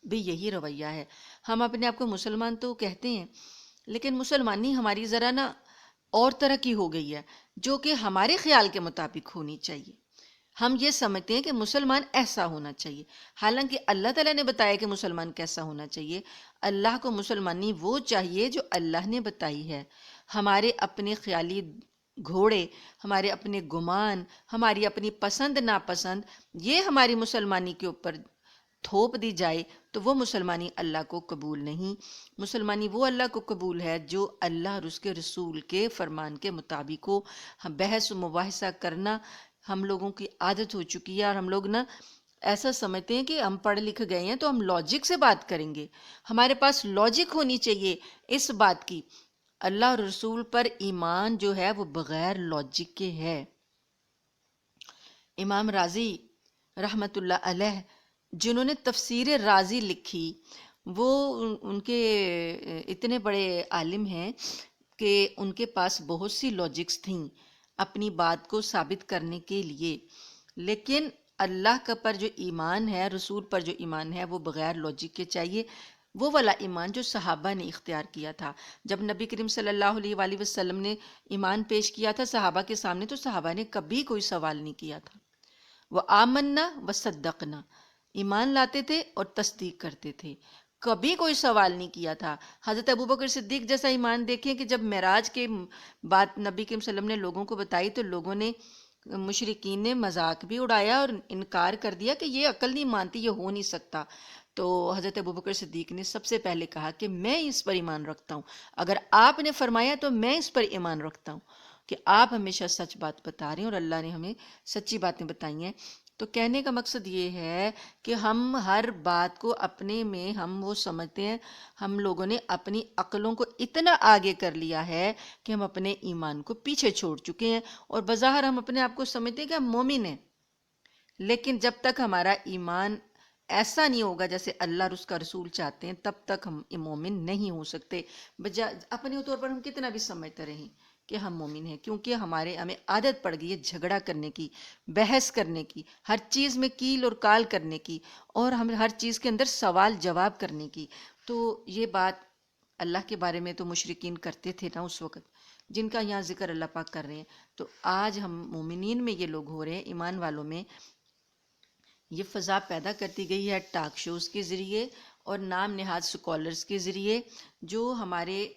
بھی یہی رویہ ہے۔ ہم اپنے آپ کو مسلمان تو کہتے ہیں، لیکن مسلمانی ہماری ذرا نا اور طرح کی ہو گئی ہے، جو کہ ہمارے خیال کے مطابق ہونی چاہیے۔ ہم یہ سمجھتے ہیں کہ مسلمان ایسا ہونا چاہیے، حالانکہ اللہ تعالیٰ نے بتایا کہ مسلمان کیسا ہونا چاہیے۔ اللہ کو مسلمانی وہ چاہیے جو اللہ نے بتائی ہے۔ ہمارے اپنے خیالی گھوڑے، ہمارے اپنے گمان، ہماری اپنی پسند ناپسند، یہ ہماری مسلمانی کے اوپر تھوپ دی جائے تو وہ مسلمانی اللہ کو قبول نہیں۔ مسلمانی وہ اللہ کو قبول ہے جو اللہ اور اس کے رسول کے فرمان کے مطابق ہو۔ بحث و مباحثہ کرنا ہم لوگوں کی عادت ہو چکی ہے، اور ہم لوگ نا ایسا سمجھتے ہیں کہ ہم پڑھ لکھ گئے ہیں تو ہم لاجک سے بات کریں گے، ہمارے پاس لاجک ہونی چاہیے اس بات کی۔ اللہ اور رسول پر ایمان جو ہے وہ بغیر لاجک کے ہے۔ امام رازی رحمۃ اللہ علیہ جنہوں نے تفسیر رازی لکھی، وہ ان کے اتنے بڑے عالم ہیں کہ ان کے پاس بہت سی لاجکس تھیں اپنی بات کو ثابت کرنے کے لیے، لیکن اللہ کا پر جو ایمان ہے، رسول پر جو ایمان ہے، وہ بغیر لاجک کے چاہیے، وہ والا ایمان جو صحابہ نے اختیار کیا تھا۔ جب نبی کریم صلی اللہ علیہ وآلہ وسلم نے ایمان پیش کیا تھا صحابہ کے سامنے، تو صحابہ نے کبھی کوئی سوال نہیں کیا تھا۔ وہ آمنا و صدقنا، ایمان لاتے تھے اور تصدیق کرتے تھے، کبھی کوئی سوال نہیں کیا تھا۔ حضرت ابوبکر صدیق جیسا ایمان دیکھیں کہ جب معراج کے بات نبی کریم صلی اللہ علیہ وسلم نے لوگوں کو بتائی تو لوگوں نے، مشرکین نے مذاق بھی اڑایا اور انکار کر دیا کہ یہ عقل نہیں مانتی، یہ ہو نہیں سکتا۔ تو حضرت ابوبکر صدیق نے سب سے پہلے کہا کہ میں اس پر ایمان رکھتا ہوں، اگر آپ نے فرمایا تو میں اس پر ایمان رکھتا ہوں کہ آپ ہمیشہ سچ بات بتا رہے ہیں اور اللہ نے ہمیں سچی باتیں بتائی ہیں۔ تو کہنے کا مقصد یہ ہے کہ ہم ہر بات کو اپنے میں ہم وہ سمجھتے ہیں، ہم لوگوں نے اپنی عقلوں کو اتنا آگے کر لیا ہے کہ ہم اپنے ایمان کو پیچھے چھوڑ چکے ہیں، اور بظاہر ہم اپنے آپ کو سمجھتے ہیں کہ ہم مومن ہیں، لیکن جب تک ہمارا ایمان ایسا نہیں ہوگا جیسے اللہ اور اس کا رسول چاہتے ہیں، تب تک ہم مومن نہیں ہو سکتے، اپنے طور پر ہم کتنا بھی سمجھتے رہیں کہ ہم مومن ہیں، کیونکہ ہمیں عادت پڑ گئی ہے جھگڑا کرنے کی، بحث کرنے کی، ہر چیز میں کیل اور کال کرنے کی، اور ہم ہر چیز کے اندر سوال جواب کرنے کی۔ تو یہ بات اللہ کے بارے میں تو مشرکین کرتے تھے نا اس وقت، جن کا یہاں ذکر اللہ پاک کر رہے ہیں۔ تو آج ہم مومنین میں یہ لوگ ہو رہے ہیں، ایمان والوں میں یہ فضا پیدا کرتی گئی ہے ٹاک شوز کے ذریعے اور نام نہاد سکولرز کے ذریعے، جو ہمارے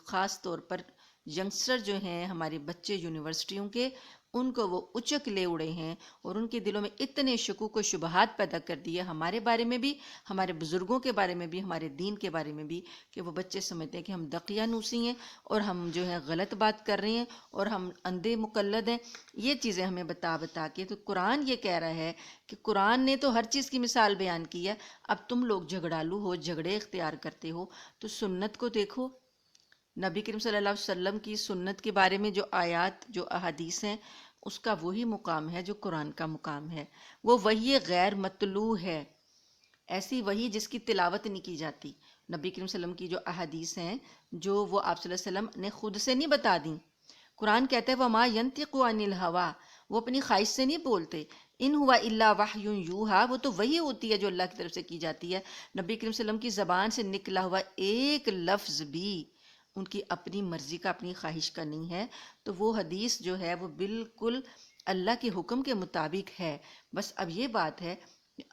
خاص طور پر ینگسٹر جو ہیں، ہمارے بچے یونیورسٹیوں کے، ان کو وہ اچک لے اڑے ہیں اور ان کے دلوں میں اتنے شکوک و شبہات پیدا کر دیے ہمارے بارے میں بھی، ہمارے بزرگوں کے بارے میں بھی، ہمارے دین کے بارے میں بھی، کہ وہ بچے سمجھتے ہیں کہ ہم دقیانوسی ہیں اور ہم جو ہے غلط بات کر رہے ہیں اور ہم اندھے مقلد ہیں. یہ چیزیں ہمیں بتا بتا کے تو قرآن یہ کہہ رہا ہے کہ قرآن نے تو ہر چیز کی مثال بیان کی ہے. اب تم لوگ جھگڑالو ہو، جھگڑے اختیار کرتے ہو، تو سنت کو دیکھو. نبی کریم صلی اللہ علیہ وسلم کی سنت کے بارے میں جو آیات، جو احادیث ہیں، اس کا وہی مقام ہے جو قرآن کا مقام ہے. وہ وحی غیر مطلوع ہے، ایسی وحی جس کی تلاوت نہیں کی جاتی. نبی کریم صلی اللہ علیہ وسلم کی جو احادیث ہیں، جو وہ آپ صلی اللہ علیہ وسلم نے خود سے نہیں بتا دیں. قرآن کہتا ہے وَمَا يَنْطِقُ عَنِ الْهَوَىٰ، وہ اپنی خواہش سے نہیں بولتے. ان ہوا الا وحی یوحیٰ، وہ تو وہی ہوتی ہے جو اللہ کی طرف سے کی جاتی ہے. نبی کریم صلی اللہ علیہ وسلم کی زبان سے نکلا ہوا ایک لفظ بھی ان کی اپنی مرضی کا، اپنی خواہش کا نہیں ہے. تو وہ حدیث جو ہے وہ بالکل اللہ کے حکم کے مطابق ہے. بس اب یہ بات ہے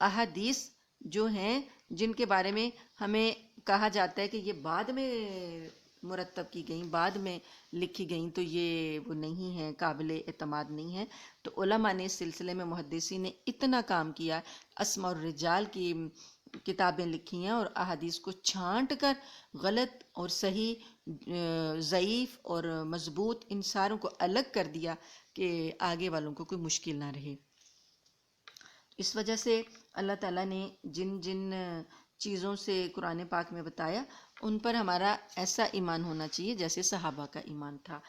احادیث جو ہیں جن کے بارے میں ہمیں کہا جاتا ہے کہ یہ بعد میں مرتب کی گئیں، بعد میں لکھی گئیں، تو یہ وہ نہیں ہیں، قابل اعتماد نہیں ہیں. تو علماء نے اس سلسلے میں، محدثین نے اتنا کام کیا، اسماء الرجال کی کتابیں لکھی ہیں اور احادیث کو چھانٹ کر غلط اور صحیح، ضعیف اور مضبوط، ان ساروں کو الگ کر دیا کہ آگے والوں کو کوئی مشکل نہ رہے. اس وجہ سے اللہ تعالیٰ نے جن جن چیزوں سے قرآن پاک میں بتایا ان پر ہمارا ایسا ایمان ہونا چاہیے جیسے صحابہ کا ایمان تھا.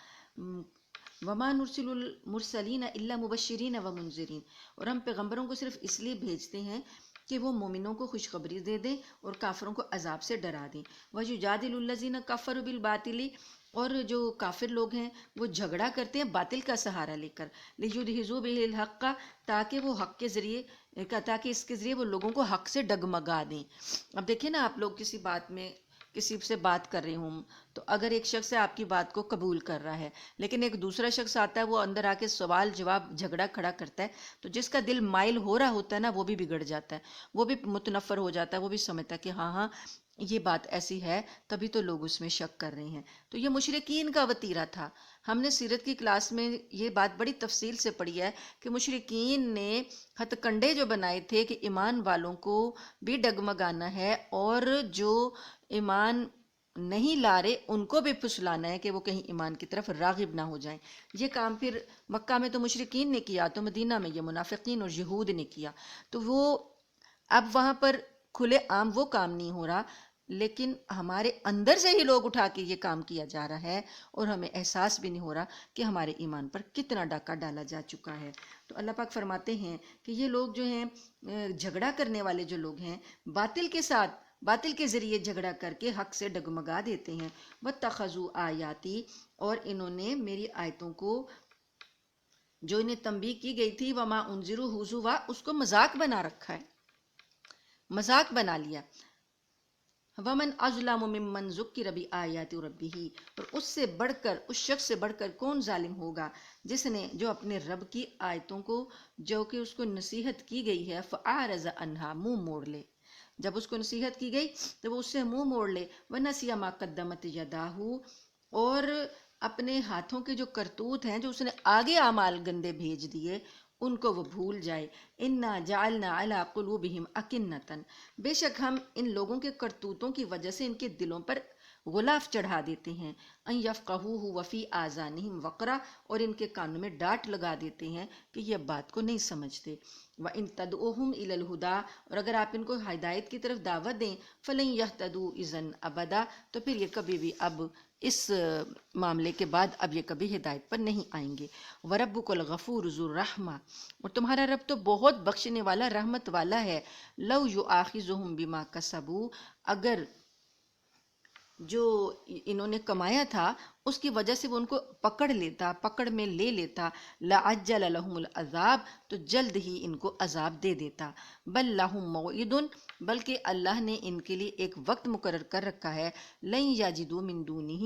وَمَا نُرْسِلُ الْمُرْسَلِينَ إِلَّا مُبَشِّرِينَ وَمُنذِرِينَ، اور ہم پیغمبروں کو صرف اس لیے بھیجتے ہیں کہ وہ مومنوں کو خوشخبری دے دیں اور کافروں کو عذاب سے ڈرا دیں. وَيُجَادِلُ الَّذِينَ كَفَرُوا بِالْبَاطِلِ، اور جو کافر لوگ ہیں وہ جھگڑا کرتے ہیں باطل کا سہارا لے کر. لِيُدْحِضُوا بِهِ الْحَقَّ، تاکہ وہ حق کے ذریعے، تاکہ اس کے ذریعے وہ لوگوں کو حق سے ڈگمگا دیں. اب دیکھیں نا، آپ لوگ کسی بات میں کسی سے بات کر رہے ہوں تو اگر ایک شخص ہے آپ کی بات کو قبول کر رہا ہے، لیکن ایک دوسرا شخص آتا ہے وہ اندر آ کے سوال جواب جھگڑا کھڑا کرتا ہے، تو جس کا دل مائل ہو رہا ہوتا ہے نا وہ بھی بگڑ جاتا ہے، وہ بھی متنفر ہو جاتا ہے، وہ بھی سمجھتا ہے کہ ہاں ہاں یہ بات ایسی ہے، تبھی تو لوگ اس میں شک کر رہے ہیں. تو یہ مشرکین کا وتیرہ تھا. ہم نے سیرت کی کلاس میں یہ بات بڑی تفصیل سے پڑھی ہے کہ مشرکین نے ہتھ کنڈے جو بنائے تھے کہ ایمان والوں کو بھی ڈگمگانا ہے اور جو ایمان نہیں لا رہے ان کو بھی پھسلانا ہے کہ وہ کہیں ایمان کی طرف راغب نہ ہو جائیں. یہ کام پھر مکہ میں تو مشرکین نے کیا، تو مدینہ میں یہ منافقین اور یہود نے کیا. تو وہ اب وہاں پر کھلے عام وہ کام نہیں ہو رہا، لیکن ہمارے اندر سے ہی لوگ اٹھا کے یہ کام کیا جا رہا ہے اور ہمیں احساس بھی نہیں ہو رہا کہ ہمارے ایمان پر کتنا ڈاکہ ڈالا جا چکا ہے. تو اللہ پاک فرماتے ہیں کہ یہ لوگ جو ہیں جھگڑا کرنے والے جو لوگ ہیں، باطل کے ساتھ، باطل کے ذریعے جھگڑا کر کے حق سے ڈگمگا دیتے ہیں. وَاتَّخَذُوا آیاتی، اور انہوں نے میری آیتوں کو، جو انہیں تنبیہ کی گئی تھی، وَمَا أُنذِرُوا هُزُوًا، اس کو مذاق بنا رکھا ہے، مذاق بنا لیا. وَمَنْ أَظْلَمُ مِمَّنْ ذُكِّرَ بِآيَاتِ رَبِّهِ، اور اس سے بڑھ کر، اس شخص سے بڑھ کر کون ظالم ہوگا جس نے، جو اپنے رب کی آیتوں کو، جو کہ اس کو نصیحت کی گئی ہے، فَأَعْرَضَ عَنْهَا، منہ موڑ لے. جب اس کو نصیحت کی گئی تو وہ اس سے منہ موڑ لے. وَنَسِيَ مَا قَدَّمَتْ يَدَاهُ، اور اپنے ہاتھوں کے جو کرتوت ہیں، جو اس نے آگے اعمال گندے بھیج دیے، ان کو وہ بھول جائے. اِنَّا جَعَلْنَا عَلَىٰ قُلُوبِهِمْ أَكِنَّةً، بے شک ہم ان لوگوں کے کرتوتوں کی وجہ سے ان کے دلوں پر غلاف چڑھا دیتے ہیں. ان یفقہوہ وفی آذانہم وقرا، اور ان کے کانوں میں ڈانٹ لگا دیتے ہیں کہ یہ بات کو نہیں سمجھتے. وَإِن تَدْعُوهُمْ إِلَى الْهُدَىٰ، اور اگر آپ ان کو ہدایت کی طرف دعوت دیں، فَلَن يَهْتَدُوا إِذًا أَبَدًا، تو پھر یہ کبھی بھی اب اس معاملے کے بعد اب یہ کبھی ہدایت پر نہیں آئیں گے. وَرَبُّكَ الْغَفُورُ ذُو الرَّحْمَةِ، اور تمہارا رب تو بہت بخشنے والا، رحمت والا ہے. لَوْ يُؤَاخِذُهُم بِمَا كَسَبُوا، اگر جو انہوں نے کمایا تھا اس کی وجہ سے وہ ان کو پکڑ لیتا، پکڑ میں لے لیتا، لَعَجَّلَ لَهُمُ الْعَذَابَ، تو جلد ہی ان کو عذاب دے دیتا. بل لَهُم مَوْعِدٌ، بلکہ اللہ نے ان کے لیے ایک وقت مقرر کر رکھا ہے. لَن يَجِدُوا مِن دُونِهِ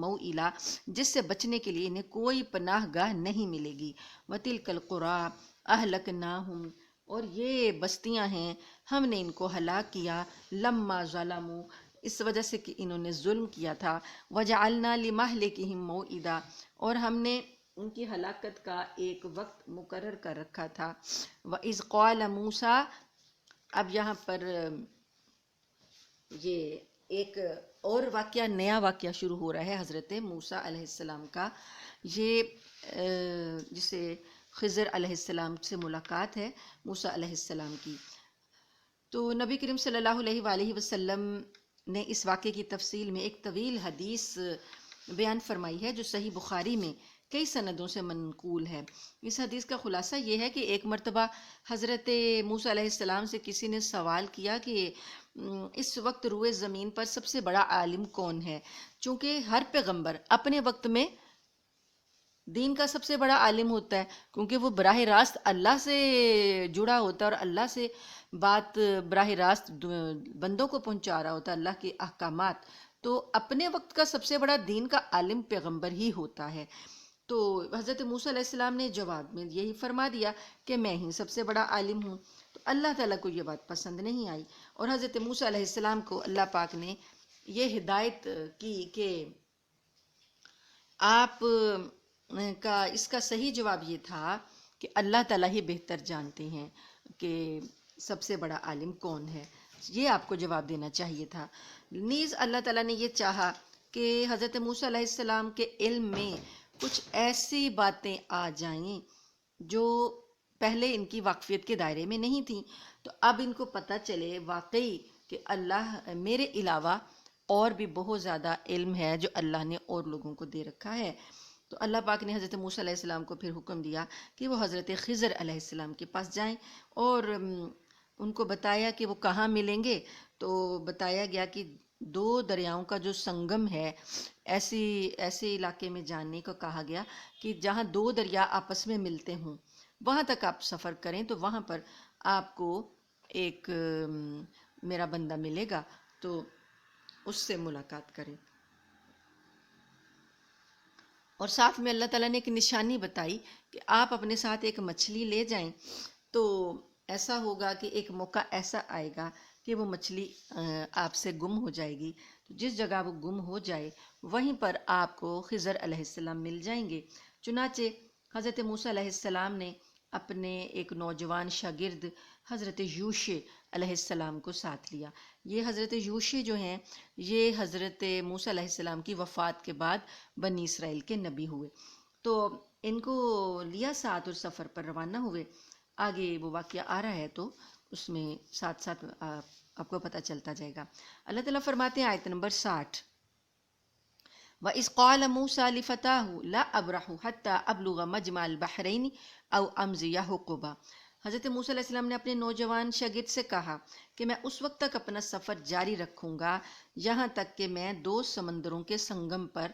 مَوْئِلًا، جس سے بچنے کے لیے انہیں کوئی پناہ گاہ نہیں ملے گی. وَتِلْكَ الْقُرَىٰ أَهْلَكْنَاهُمْ، اور یہ بستیاں ہیں ہم نے ان کو ہلاک کیا. لَمَّا ظَلَمُوا، اس وجہ سے کہ انہوں نے ظلم کیا تھا. وَجَعَلْنَا لِمَهْلِكِهِمْ مَوْعِدًا، اور ہم نے ان کی ہلاکت کا ایک وقت مقرر کر رکھا تھا۔ وَإِذْ قَالَ مُوسَىٰ، اب یہاں پر یہ ایک اور واقعہ، نیا واقعہ شروع ہو رہا ہے حضرت موسیٰ علیہ السلام کا۔ یہ جسے خضر علیہ السلام سے ملاقات ہے موسیٰ علیہ السلام کی، تو نبی کریم صلی اللہ علیہ وآلہ وسلم نے اس واقعے کی تفصیل میں ایک طویل حدیث بیان فرمائی ہے جو صحیح بخاری میں کئی سندوں سے منقول ہے۔ اس حدیث کا خلاصہ یہ ہے کہ ایک مرتبہ حضرت موسیٰ علیہ السلام سے کسی نے سوال کیا کہ اس وقت روئے زمین پر سب سے بڑا عالم کون ہے؟ چونکہ ہر پیغمبر اپنے وقت میں دین کا سب سے بڑا عالم ہوتا ہے، کیونکہ وہ براہ راست اللہ سے جڑا ہوتا ہے اور اللہ سے بات براہ راست بندوں کو پہنچا رہا ہوتا ہے، اللہ کے احکامات۔ تو اپنے وقت کا سب سے بڑا دین کا عالم پیغمبر ہی ہوتا ہے۔ تو حضرت موسیٰ علیہ السلام نے جواب میں یہی فرما دیا کہ میں ہی سب سے بڑا عالم ہوں۔ تو اللہ تعالیٰ کو یہ بات پسند نہیں آئی، اور حضرت موسیٰ علیہ السلام کو اللہ پاک نے یہ ہدایت کی کہ آپ کا اس کا صحیح جواب یہ تھا کہ اللہ تعالیٰ ہی بہتر جانتے ہیں کہ سب سے بڑا عالم کون ہے، یہ آپ کو جواب دینا چاہیے تھا۔ نیز اللہ تعالیٰ نے یہ چاہا کہ حضرت موسیٰ علیہ السلام کے علم میں کچھ ایسی باتیں آ جائیں جو پہلے ان کی واقفیت کے دائرے میں نہیں تھیں، تو اب ان کو پتہ چلے واقعی کہ اللہ میرے علاوہ اور بھی بہت زیادہ علم ہے جو اللہ نے اور لوگوں کو دے رکھا ہے۔ تو اللہ پاک نے حضرت موسیٰ علیہ السلام کو پھر حکم دیا کہ وہ حضرت خضر علیہ السلام کے پاس جائیں، اور ان کو بتایا کہ وہ کہاں ملیں گے۔ تو بتایا گیا کہ 2 دریاؤں کا جو سنگم ہے، ایسے علاقے میں جاننے کو کہا گیا کہ جہاں 2 دریا آپس میں ملتے ہوں وہاں تک آپ سفر کریں، تو وہاں پر آپ کو ایک میرا بندہ ملے گا، تو اس سے ملاقات کریں۔ اور ساتھ میں اللہ تعالیٰ نے ایک نشانی بتائی کہ آپ اپنے ساتھ ایک مچھلی لے جائیں، تو ایسا ہوگا کہ ایک موقع ایسا آئے گا کہ وہ مچھلی آپ سے گم ہو جائے گی، تو جس جگہ وہ گم ہو جائے وہیں پر آپ کو خضر علیہ السلام مل جائیں گے۔ چنانچہ حضرت موسیٰ علیہ السلام نے اپنے ایک نوجوان شاگرد حضرت یوشع علیہ السلام کو ساتھ لیا۔ یہ حضرت یوشع جو ہیں یہ حضرت موسیٰ علیہ السلام کی وفات کے بعد بنی اسرائیل کے نبی ہوئے، تو ان کو لیا ساتھ اور سفر پر روانہ ہوئے۔ آگے وہ واقعہ آ رہا ہے تو اس میں ساتھ ساتھ آپ کو پتہ چلتا جائے گا۔ اللہ تعالیٰ فرماتے ہیں آیت نمبر 60، وَإِذْ قَالَ مُوسَىٰ لِفَتَاهُ لَا أَبْرَحُ حَتَّىٰ أَبْلُغَ مَجْمَعَ الْبَحْرَيْنِ أَوْ أَمْضِيَ حُقُبًا۔ حضرت موسیٰ علیہ السلام نے اپنے نوجوان شاگرد سے کہا کہ میں اس وقت تک اپنا سفر جاری رکھوں گا یہاں تک کہ میں 2 سمندروں کے سنگم پر،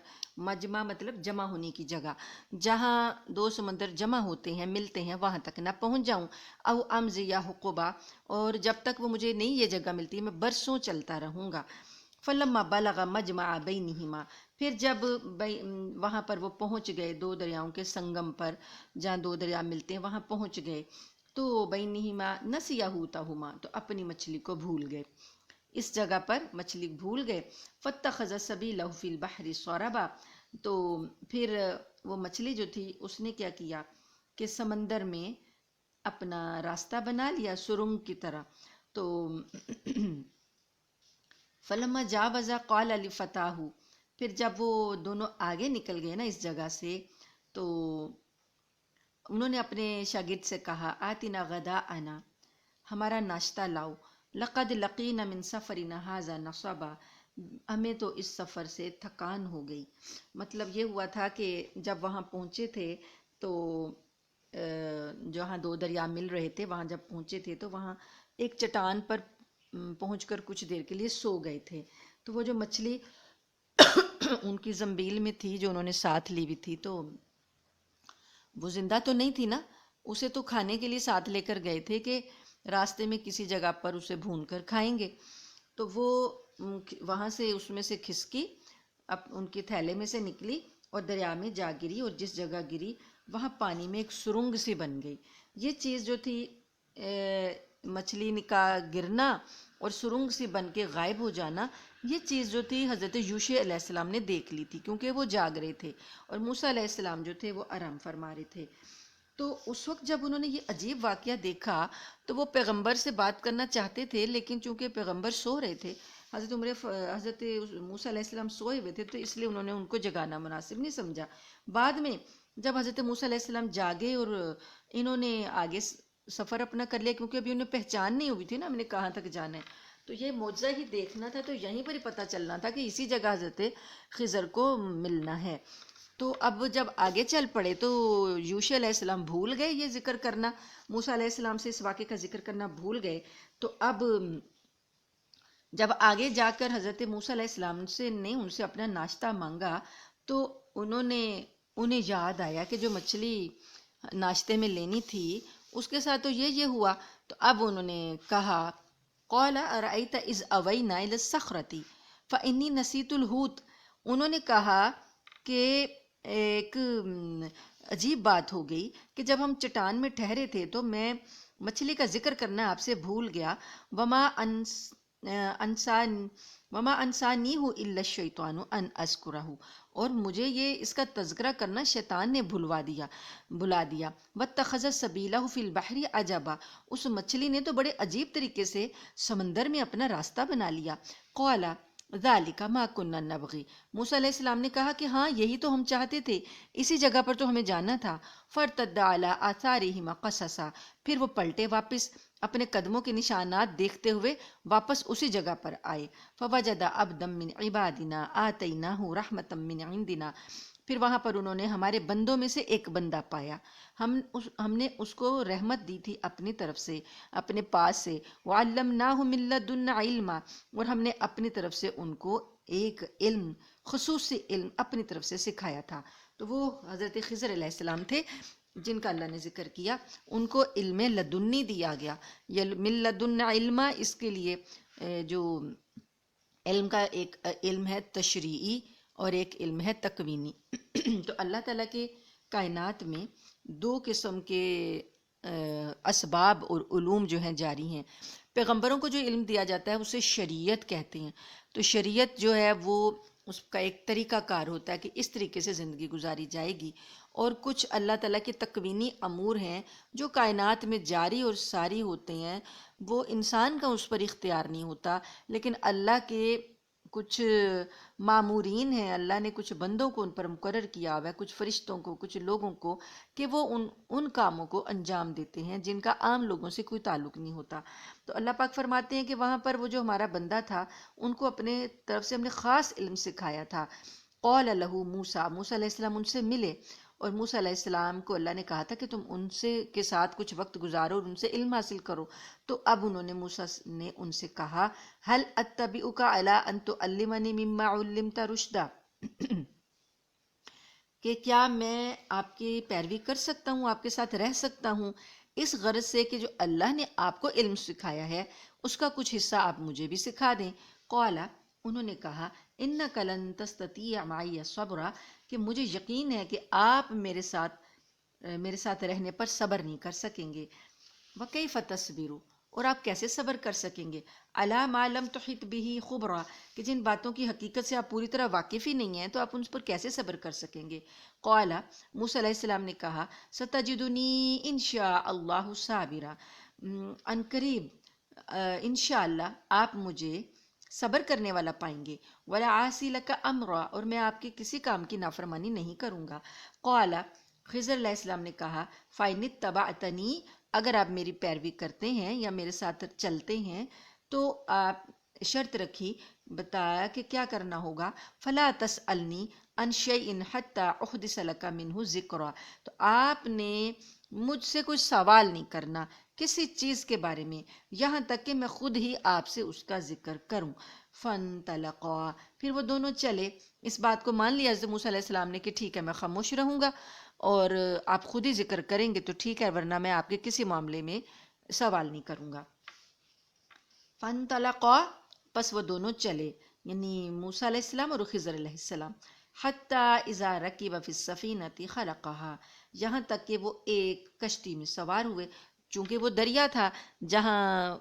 مجمع مطلب جمع ہونے کی جگہ، جہاں 2 سمندر جمع ہوتے ہیں ملتے ہیں وہاں تک نہ پہنچ جاؤں، او امضی یا حقبہ، اور جب تک وہ مجھے نہیں یہ جگہ ملتی میں برسوں چلتا رہوں گا۔ فلما بلغ مجمع بینہما، پھر جب وہاں پر وہ پہنچ گئے 2 دریاؤں کے سنگم پر، جہاں 2 دریا ملتے ہیں وہاں پہنچ گئے، تو بینہما نسیا حوتہما، تو اپنی مچھلی کو بھول گئے، اس جگہ پر مچھلی بھول گئے۔ فاتخذ سبیلہ فی البحر سربا، تو پھر وہ مچھلی جو تھی اس نے کیا کیا کہ سمندر میں اپنا راستہ بنا لیا سرنگ کی طرح۔ تو فلما جاوزا قال لفتاہ، پھر جب وہ دونوں آگے نکل گئے نا اس جگہ سے، تو انہوں نے اپنے شاگرد سے کہا آتنا غداءنا، ہمارا ناشتہ لاؤ، لقد لقینا من سفرنا ھذا نصبا، ہمیں تو اس سفر سے تھکان ہو گئی۔ مطلب یہ ہوا تھا کہ جب وہاں پہنچے تھے تو جہاں 2 دریا مل رہے تھے وہاں جب پہنچے تھے تو وہاں ایک چٹان پر پہنچ کر کچھ دیر کے لیے سو گئے تھے، تو وہ جو مچھلی ان کی زنبیل میں تھی جو انہوں نے ساتھ لی ہوئی تھی، تو وہ زندہ تو نہیں تھی نا، اسے تو کھانے کے لیے ساتھ لے کر گئے تھے کہ راستے میں کسی جگہ پر اسے بھون کر کھائیں گے، تو وہ وہاں سے اس میں سے کھسکی، ان کے تھیلے میں سے نکلی اور دریا میں جا گری، اور جس جگہ گری وہاں پانی میں ایک سرنگ سی بن گئی۔ یہ چیز جو تھی مچھلی کا گرنا اور سرنگ سی بن کے غائب ہو جانا، یہ چیز جو تھی حضرت یوشع علیہ السلام نے دیکھ لی تھی، کیونکہ وہ جاگ رہے تھے اور موسیٰ علیہ السلام جو تھے وہ آرام فرما رہے تھے۔ تو اس وقت جب انہوں نے یہ عجیب واقعہ دیکھا تو وہ پیغمبر سے بات کرنا چاہتے تھے، لیکن چونکہ پیغمبر سو رہے تھے، حضرت موسیٰ علیہ السلام سوئے ہوئے تھے، تو اس لیے انہوں نے ان کو جگانا مناسب نہیں سمجھا۔ بعد میں جب حضرت موسیٰ علیہ السلام جاگے اور انہوں نے آگے سفر اپنا کر لیا، کیونکہ ابھی انہیں پہچان نہیں ہوئی تھی نا ہم نے کہاں تک جانا ہے، تو یہ معجزہ ہی دیکھنا تھا، تو یہیں پر ہی پتہ چلنا تھا کہ اسی جگہ حضرت خضر کو ملنا ہے۔ تو اب جب آگے چل پڑے تو یوشع علیہ السلام بھول گئے یہ ذکر کرنا، موسیٰ علیہ السلام سے اس واقعے کا ذکر کرنا بھول گئے۔ تو اب جب آگے جا کر حضرت موسیٰ علیہ السلام نے ان سے اپنا ناشتہ مانگا، تو انہیں یاد آیا کہ جو مچھلی ناشتے میں لینی تھی اس کے ساتھ تو یہ ہوا۔ تو اب انہوں نے کہا قال ارأیت اذ اوینا الی الصخرۃ فانی نسیت الحوت، انہوں نے کہا کہ ایک عجیب بات ہو گئی کہ جب ہم چٹان میں ٹھہرے تھے تو میں مچھلی کا ذکر کرنا آپ سے بھول گیا، وما انسانیہ الا الشیطان ان اذکرہ، اور مجھے اس کا تذکرہ کرنا شیطان نے بلا دیا۔ واتخذ سبیلہ فی البحر عجبا، اس مچھلی نے تو بڑے عجیب طریقے سے سمندر میں اپنا راستہ بنا لیا۔ قال ذالک ما کنا نبغی، موسیٰ علیہ السلام نے کہا کہ ہاں یہی تو ہم چاہتے تھے، اسی جگہ پر تو ہمیں جانا تھا۔ فارتد علی آثارہما قصصا، پھر وہ پلٹے واپس اپنے قدموں کے نشانات دیکھتے ہوئے واپس اسی جگہ پر آئے۔ فوجد عبدا من عبادنا آتیناہ رحمتا من عندنا، پھر وہاں پر انہوں نے ہمارے بندوں میں سے ایک بندہ پایا، ہم نے اس کو رحمت دی تھی اپنی طرف سے، اپنے پاس سے۔ وعلمناہ من لدنا علما، اور ہم نے اپنی طرف سے ان کو ایک علم، خصوصی علم اپنی طرف سے سکھایا تھا۔ تو وہ حضرت خضر علیہ السلام تھے جن کا اللہ نے ذکر کیا، ان کو علم لدنی دیا گیا۔ یہ من لدن علما، اس کے لیے جو علم کا ایک علم ہے تشریعی اور ایک علم ہے تکوینی۔ تو اللہ تعالیٰ کے کائنات میں دو قسم کے اسباب اور علوم جو ہیں جاری ہیں۔ پیغمبروں کو جو علم دیا جاتا ہے اسے شریعت کہتے ہیں، تو شریعت جو ہے وہ اس کا ایک طریقہ کار ہوتا ہے کہ اس طریقے سے زندگی گزاری جائے گی، اور کچھ اللہ تعالیٰ کے تکوینی امور ہیں جو کائنات میں جاری اور ساری ہوتے ہیں، وہ انسان کا اس پر اختیار نہیں ہوتا، لیکن اللہ کے کچھ مامورین ہیں، اللہ نے کچھ بندوں کو ان پر مقرر کیا ہوا ہے، کچھ فرشتوں کو، کچھ لوگوں کو، کہ وہ ان کاموں کو انجام دیتے ہیں جن کا عام لوگوں سے کوئی تعلق نہیں ہوتا۔ تو اللہ پاک فرماتے ہیں کہ وہاں پر وہ جو ہمارا بندہ تھا ان کو اپنے طرف سے ہم نے خاص علم سکھایا تھا۔ قال لہ موسیٰ، موسیٰ علیہ السلام ان سے ملے، اور موسیٰ علیہ السلام کو اللہ نے کہا تھا کہ تم ان سے کے ساتھ کچھ وقت گزارو اور ان سے علم حاصل کرو۔ تو اب انہوں نے موسیٰ نے ان سے کہا هل اتبعک علی ان تعلمنی مما علمت رشدا، کہ کیا میں آپ کی پیروی کر سکتا ہوں، آپ کے ساتھ رہ سکتا ہوں، اس غرض سے کہ جو اللہ نے آپ کو علم سکھایا ہے اس کا کچھ حصہ آپ مجھے بھی سکھا دیں۔ قال، انہوں نے کہا انک لن تستطیع معی صبرا، کہ مجھے یقین ہے کہ آپ میرے ساتھ رہنے پر صبر نہیں کر سکیں گے۔ وکیف تصبر، اور آپ کیسے صبر کر سکیں گے، علی ما لم تحط بہ خبرا، کہ جن باتوں کی حقیقت سے آپ پوری طرح واقف ہی نہیں ہیں تو آپ ان پر کیسے صبر کر سکیں گے۔ قال، موسیٰ علیہ السلام نے کہا ستجدنی انشاء اللہ صابرا، ان قریب انشاءاللہ آپ مجھے صبر کرنے والا پائیں گے۔ ولا عاصی لک امرا، اور میں آپ کے کسی کام کی نافرمانی نہیں کروں گا۔ قال، خضر علیہ السلام نے کہا فَإِنِ اتَّبَعْتَنِی، اگر آپ میری پیروی کرتے ہیں یا میرے ساتھ چلتے ہیں تو آپ شرط رکھی، بتایا کہ کیا کرنا ہوگا، فَلَا تَسْأَلْنِی عَنْ شَيْءٍ حَتَّى أُحْدِثَ لَكَ مِنْهُ ذِکْرًا، تو آپ نے مجھ سے کوئی سوال نہیں کرنا کسی چیز کے بارے میں یہاں تک کہ میں خود ہی آپ سے اس کا ذکر کروں۔ فَانْطَلَقَا، پھر وہ دونوں چلے، اس بات کو مان لیا حضرت موسیٰ علیہ السلام نے کہ ٹھیک ہے میں خاموش رہوں گا اور آپ خود ہی ذکر کریں گے تو ٹھیک ہے، ورنہ میں آپ کے کسی معاملے میں سوال نہیں کروں گا۔ فَانْطَلَقَا، پس وہ دونوں چلے، یعنی موسیٰ علیہ السلام اور خضر علیہ السلام، حَتَّى إِذَا رَكِبَ فِي السَّفِينَةِ خَلَقَهَا، یہاں تک کہ وہ ایک کشتی میں سوار ہوئے، چونکہ وہ دریا تھا جہاں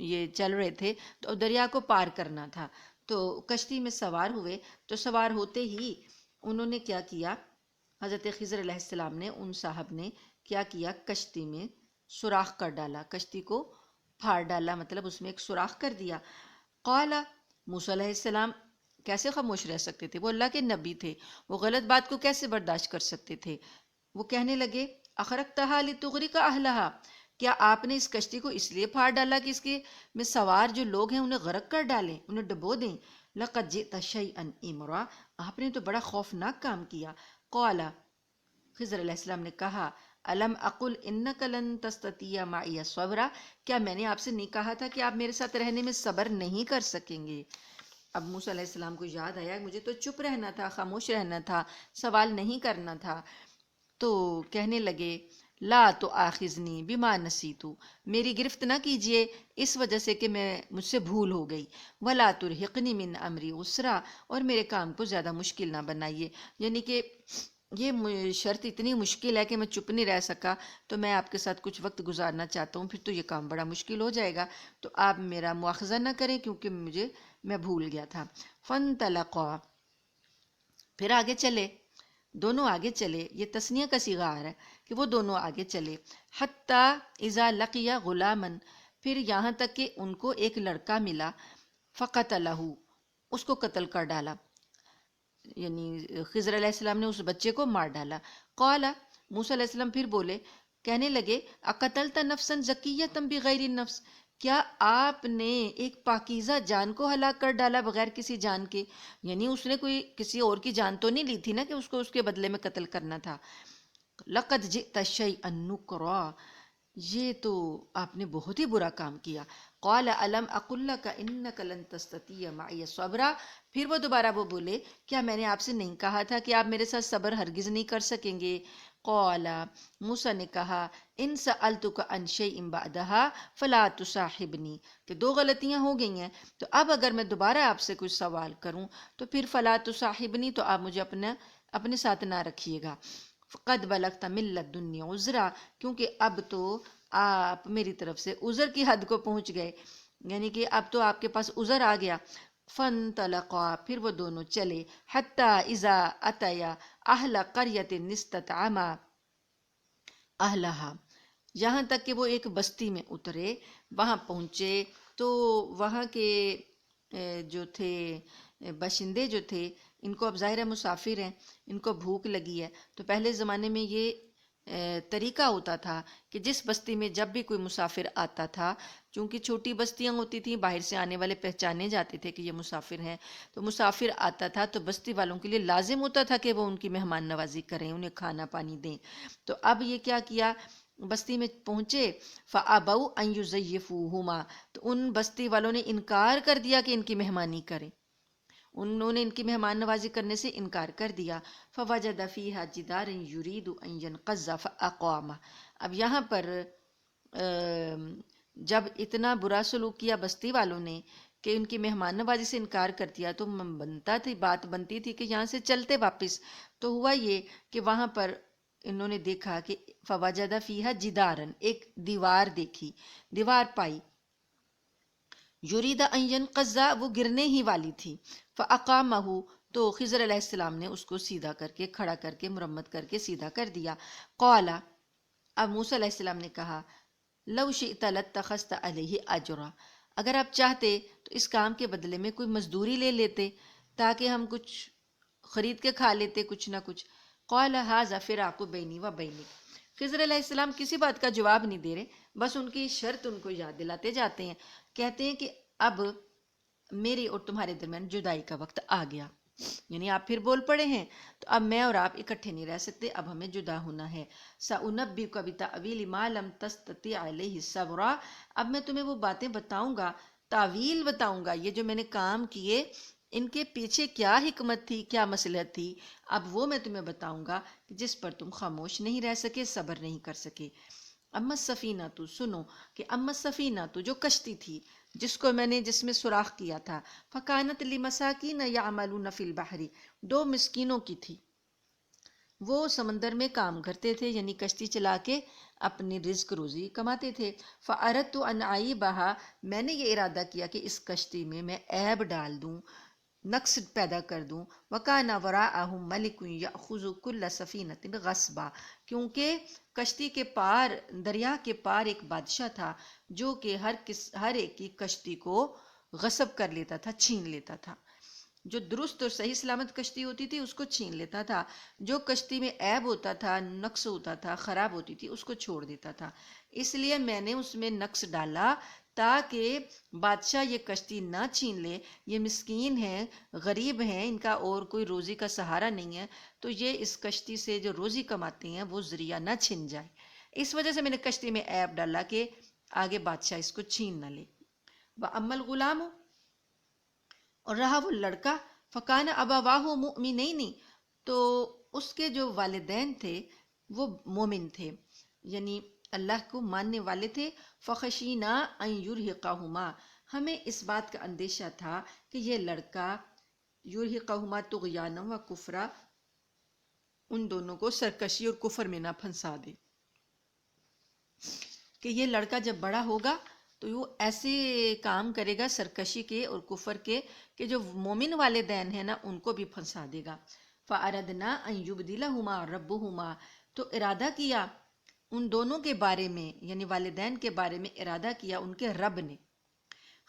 یہ چل رہے تھے، تو دریا کو پار کرنا تھا، تو کشتی میں سوار ہوئے، تو سوار ہوتے ہی انہوں نے کیا کیا، حضرت خضر علیہ السلام نے، ان صاحب نے کیا کیا، کشتی میں سوراخ کر ڈالا، کشتی کو پھاڑ ڈالا، مطلب اس میں ایک سوراخ کر دیا۔ قال، موسیٰ علیہ السلام کیسے خاموش رہ سکتے تھے؟ وہ اللہ کے نبی تھے، وہ غلط بات کو کیسے برداشت کر سکتے تھے؟ وہ کہنے لگے، اخرقتھا لتغرق اہلھا، کیا آپ نے اس کشتی کو اس لیے پھاڑ ڈالا کہ اس کے میں سوار جو لوگ ہیں انہیں غرق کر ڈالیں، انہیں ڈبو دیں؟ لقد جئت شیئا امرا، آپ نے تو بڑا خوفناک کام کیا۔ قال، خضر علیہ السلام نے کہا، الم اقل انک لن تستطیع معی صبرا، کیا میں نے آپ سے نہیں کہا تھا کہ آپ میرے ساتھ رہنے میں صبر نہیں کر سکیں گے؟ اب موسیٰ علیہ السلام کو یاد آیا، مجھے تو چپ رہنا تھا، خاموش رہنا تھا، سوال نہیں کرنا تھا، تو کہنے لگے، لا تو آخذنی بما نسیتو، میری گرفت نہ کیجئے اس وجہ سے کہ مجھ سے بھول ہو گئی، ولا ترہقنی من امری عسرا، اور میرے کام کو زیادہ مشکل نہ بنائیے، یعنی کہ یہ شرط اتنی مشکل ہے کہ میں چپ نہیں رہ سکا، تو میں آپ کے ساتھ کچھ وقت گزارنا چاہتا ہوں، پھر تو یہ کام بڑا مشکل ہو جائے گا، تو آپ میرا مواخذہ نہ کریں کیونکہ میں بھول گیا تھا۔ فانطلقا، پھر آگے چلے، دونوں آگے چلے، یہ تثنیہ کا صیغہ آ رہا ہے کہ وہ دونوں آگے چلے، حتیٰ اذا لقیا غلاما، پھر یہاں تک کہ ان کو ایک لڑکا ملا، فقتلہ، اس کو قتل کر ڈالا، یعنی خضر علیہ السلام نے اس بچے کو مار ڈالا۔ قال، موسیٰ علیہ السلام پھر بولے، کہنے لگے، اقتلت نفسا زکیۃ بغیر نفس، کیا آپ نے ایک پاکیزہ جان کو ہلاک کر ڈالا بغیر کسی جان کے؟ یعنی اس نے کوئی کسی اور کی جان تو نہیں لی تھی نا کہ اس کو اس کے بدلے میں قتل کرنا تھا۔ لقد جئت شیئا نکرا، یہ تو آپ نے بہت ہی برا کام کیا۔ قال الم اقل لک انک لن تستطیع معی صبرا، پھر وہ دوبارہ وہ بولے، کیا میں نے آپ سے نہیں کہا تھا کہ آپ میرے ساتھ صبر ہرگز نہیں کر سکیں گے؟ قال، موسیٰ نے کہا، ان سألتک عن شیء بعدها فلا تصاحبنی، کہ دو غلطیاں ہو گئی ہیں، تو اب اگر میں دوبارہ آپ سے کوئی سوال کروں تو پھر فلا تصاحبنی، تو آپ مجھے اپنے ساتھ نہ رکھیے گا۔ قد بلغت من لدنی عذرا، کیونکہ اب تو آپ میری طرف سے عذر کی حد کو پہنچ گئے، یعنی کہ اب تو آپ کے پاس عذر آ گیا۔ فانطلقا، پھر وہ دونوں چلے، حتی اذا اتیا اہل قریۃ استطعما اہلہا، یہاں تک کہ وہ ایک بستی میں اترے، وہاں پہنچے تو وہاں کے جو تھے باشندے جو تھے، ان کو اب ظاہر ہے مسافر ہیں، ان کو بھوک لگی ہے، تو پہلے زمانے میں یہ طریقہ ہوتا تھا کہ جس بستی میں جب بھی کوئی مسافر آتا تھا، چونکہ چھوٹی بستیاں ہوتی تھیں، باہر سے آنے والے پہچانے جاتے تھے کہ یہ مسافر ہیں، تو مسافر آتا تھا تو بستی والوں کے لیے لازم ہوتا تھا کہ وہ ان کی مہمان نوازی کریں، انہیں کھانا پانی دیں۔ تو اب یہ کیا کیا، بستی میں پہنچے، فَأَبَوْا أَن يُزَيِّفُوهُمَا، تو ان بستی والوں نے انکار کر دیا کہ ان کی مہمانی کریں، انہوں نے ان کی مہمان نوازی کرنے سے انکار کر دیا۔ فَوَجَدَ فِيهَا جِدَارًا يُرِيدُ أَن يَنقَضَّ فَأَقَامَهُ، اب یہاں پر جب اتنا برا سلوک کیا بستی والوں نے کہ ان کی مہمان نوازی سے انکار کر دیا، تو بات بنتی تھی کہ یہاں سے چلتے واپس، تو ہوا یہ کہ وہاں پر انہوں نے دیکھا کہ فوجد فیہا جدارن، ایک دیوار دیکھی، دیوار پائی، یرید ان ینقض، وہ گرنے ہی والی تھی، فاقامہ، تو خضر علیہ السلام نے اس کو سیدھا کر کے، کھڑا کر کے، مرمت کر کے سیدھا کر دیا۔ قال، اب موسیٰ علیہ السلام نے کہا، لو شئت لاتخذت علیہ اجرا، اگر آپ چاہتے تو اس کام کے بدلے میں کوئی مزدوری لے لیتے تاکہ ہم کچھ خرید کے کھا لیتے کچھ نہ کچھ۔ قال ھذا فراق بینی و بینک، خضر علیہ السلام کسی بات کا جواب نہیں دے رہے، بس ان کی شرط ان کو یاد دلاتے جاتے ہیں، کہتے ہیں کہ اب میری اور تمہارے درمیان جدائی کا وقت آ گیا، یعنی آپ پھر بول پڑے ہیں، تو اب میں اور آپ اکٹھے نہیں رہ سکتے، اب ہمیں جدا ہونا ہے۔ سأنبئک بتأویل ما لم تستطع علیہ صبرا، اب میں تمہیں وہ باتیں بتاؤں گا، تعویل بتاؤں گا، یہ جو میں نے کام کیے ان کے پیچھے کیا حکمت تھی، کیا مصلحت تھی، اب وہ میں تمہیں بتاؤں گا کہ جس پر تم خاموش نہیں رہ سکے، صبر نہیں کر سکے۔ اما السفینہ، تو سنو کہ اما السفینہ، تو جو کشتی تھی جس میں سوراخ کیا تھا، فکانت لمساکین یعملون فی البحر، دو مسکینوں کی تھی، وہ سمندر میں کام کرتے تھے، یعنی کشتی چلا کے اپنی رزق روزی کماتے تھے۔ فَأَرَدْتُ أَنْ أَعِيبَهَا، میں نے یہ ارادہ کیا کہ اس کشتی میں عیب ڈال دوں، نقص پیدا کر دوں۔ وَكَانَ وَرَاءَهُمْ مَلِكٌ يَأْخُذُ كُلَّ سَفِينَةٍ غَصْبًا، کیونکہ کشتی کے پار، دریا کے پار ایک بادشاہ تھا جو کہ ہر ایک کی کشتی کو غصب کر لیتا تھا، چھین لیتا تھا۔ جو درست اور صحیح سلامت کشتی ہوتی تھی اس کو چھین لیتا تھا، جو کشتی میں عیب ہوتا تھا، نقص ہوتا تھا، خراب ہوتی تھی، اس کو چھوڑ دیتا تھا۔ اس لیے میں نے اس میں نقص ڈالا تاکہ بادشاہ یہ کشتی نہ چھین لے، یہ مسکین ہیں، غریب ہیں، ان کا اور کوئی روزی کا سہارا نہیں ہے، تو یہ اس کشتی سے جو روزی کماتے ہیں وہ ذریعہ نہ چھن جائے۔ اس وجہ سے میں نے کشتی میں عیب ڈالا کہ آگے بادشاہ اس کو چھین نہ لے۔ وَأَمَّا الْغُلَامُ، اور رہا وہ لڑکا، فَكَانَ أَبَوَاهُ مُؤْمِنَيْنِ، تو اس کے جو والدین تھے وہ مومن تھے، یعنی اللہ کو ماننے والے تھے۔ فَخَشِينَا أَن يُرْهِقَهُمَا، ہمیں اس بات کا اندیشہ تھا کہ یہ لڑکا يُرْهِقَهُمَا طُغْيَانًا وَكُفْرًا، ان دونوں کو سرکشی اور کفر میں نہ پھنسا دے، کہ یہ لڑکا جب بڑا ہوگا تو وہ ایسے کام کرے گا سرکشی کے اور کفر کے کہ جو مومن والدین ہیں نا ان کو بھی پھنسا دے گا۔ فَأَرَدْنَا أَن يُبْدِلَهُمَا رَبُّهُمَا، تو ارادہ کیا ان دونوں کے بارے میں، یعنی والدین کے بارے میں ارادہ کیا ان کے رب نے،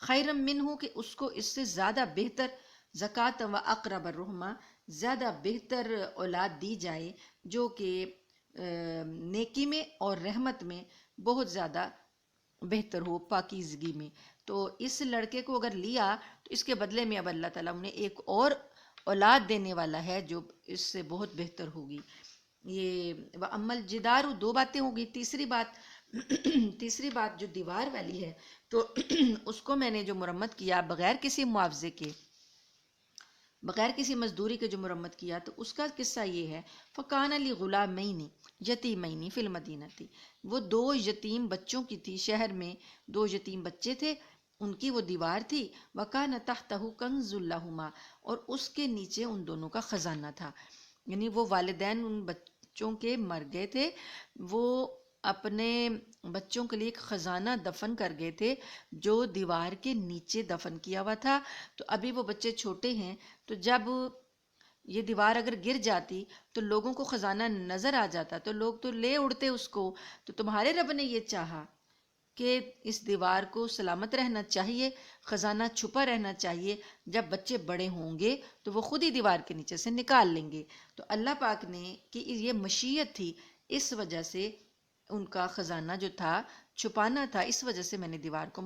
خیرم منہ، کہ اس کو اس سے زیادہ بہتر، زکوٰۃ و اقرب الرحمہ، زیادہ بہتر اولاد دی جائے جو کہ نیکی میں اور رحمت میں بہت زیادہ بہتر ہو، پاکیزگی میں۔ تو اس لڑکے کو اگر لیا تو اس کے بدلے میں اب اللہ تعالیٰ انہیں ایک اور اولاد دینے والا ہے جو اس سے بہت بہتر ہوگی۔ یہ وَأَمَّا الْجِدَارُ، دو باتیں ہوگی۔ تیسری بات جو دیوار والی ہے تو اس کو میں نے جو مرمت کیا بغیر کسی معاوضے کے، بغیر کسی مزدوری کے جو مرمت کیا، تو اس کا قصہ یہ ہے، فَكَانَ لِغُلَامَيْنِ یتیمین فی المدینہ، وہ دو یتیم بچوں کی تھی، شہر میں دو یتیم بچے تھے، ان کی وہ دیوار تھی۔ وَكَانَ تَحْتَهُ كَنْزٌ لَهُمَا، اور اس کے نیچے ان دونوں کا خزانہ تھا، یعنی وہ والدین ان بچوں کے مر گئے تھے، وہ اپنے بچوں کے لیے ایک خزانہ دفن کر گئے تھے جو دیوار کے نیچے دفن کیا ہوا تھا۔ تو ابھی وہ بچے چھوٹے ہیں، تو جب یہ دیوار اگر گر جاتی تو لوگوں کو خزانہ نظر آ جاتا تو لوگ تو لے اڑتے اس کو۔ تو تمہارے رب نے یہ چاہا کہ اس دیوار کو سلامت رہنا چاہیے، خزانہ چھپا رہنا چاہیے، جب بچے بڑے ہوں گے تو وہ خود ہی دیوار کے نیچے سے نکال لیں گے۔ تو اللہ پاک نے کہ یہ مشیت تھی، اس وجہ سے ان کا خزانہ جو تھا چھپانا تھا، اس وجہ سے میں نے دیوار کو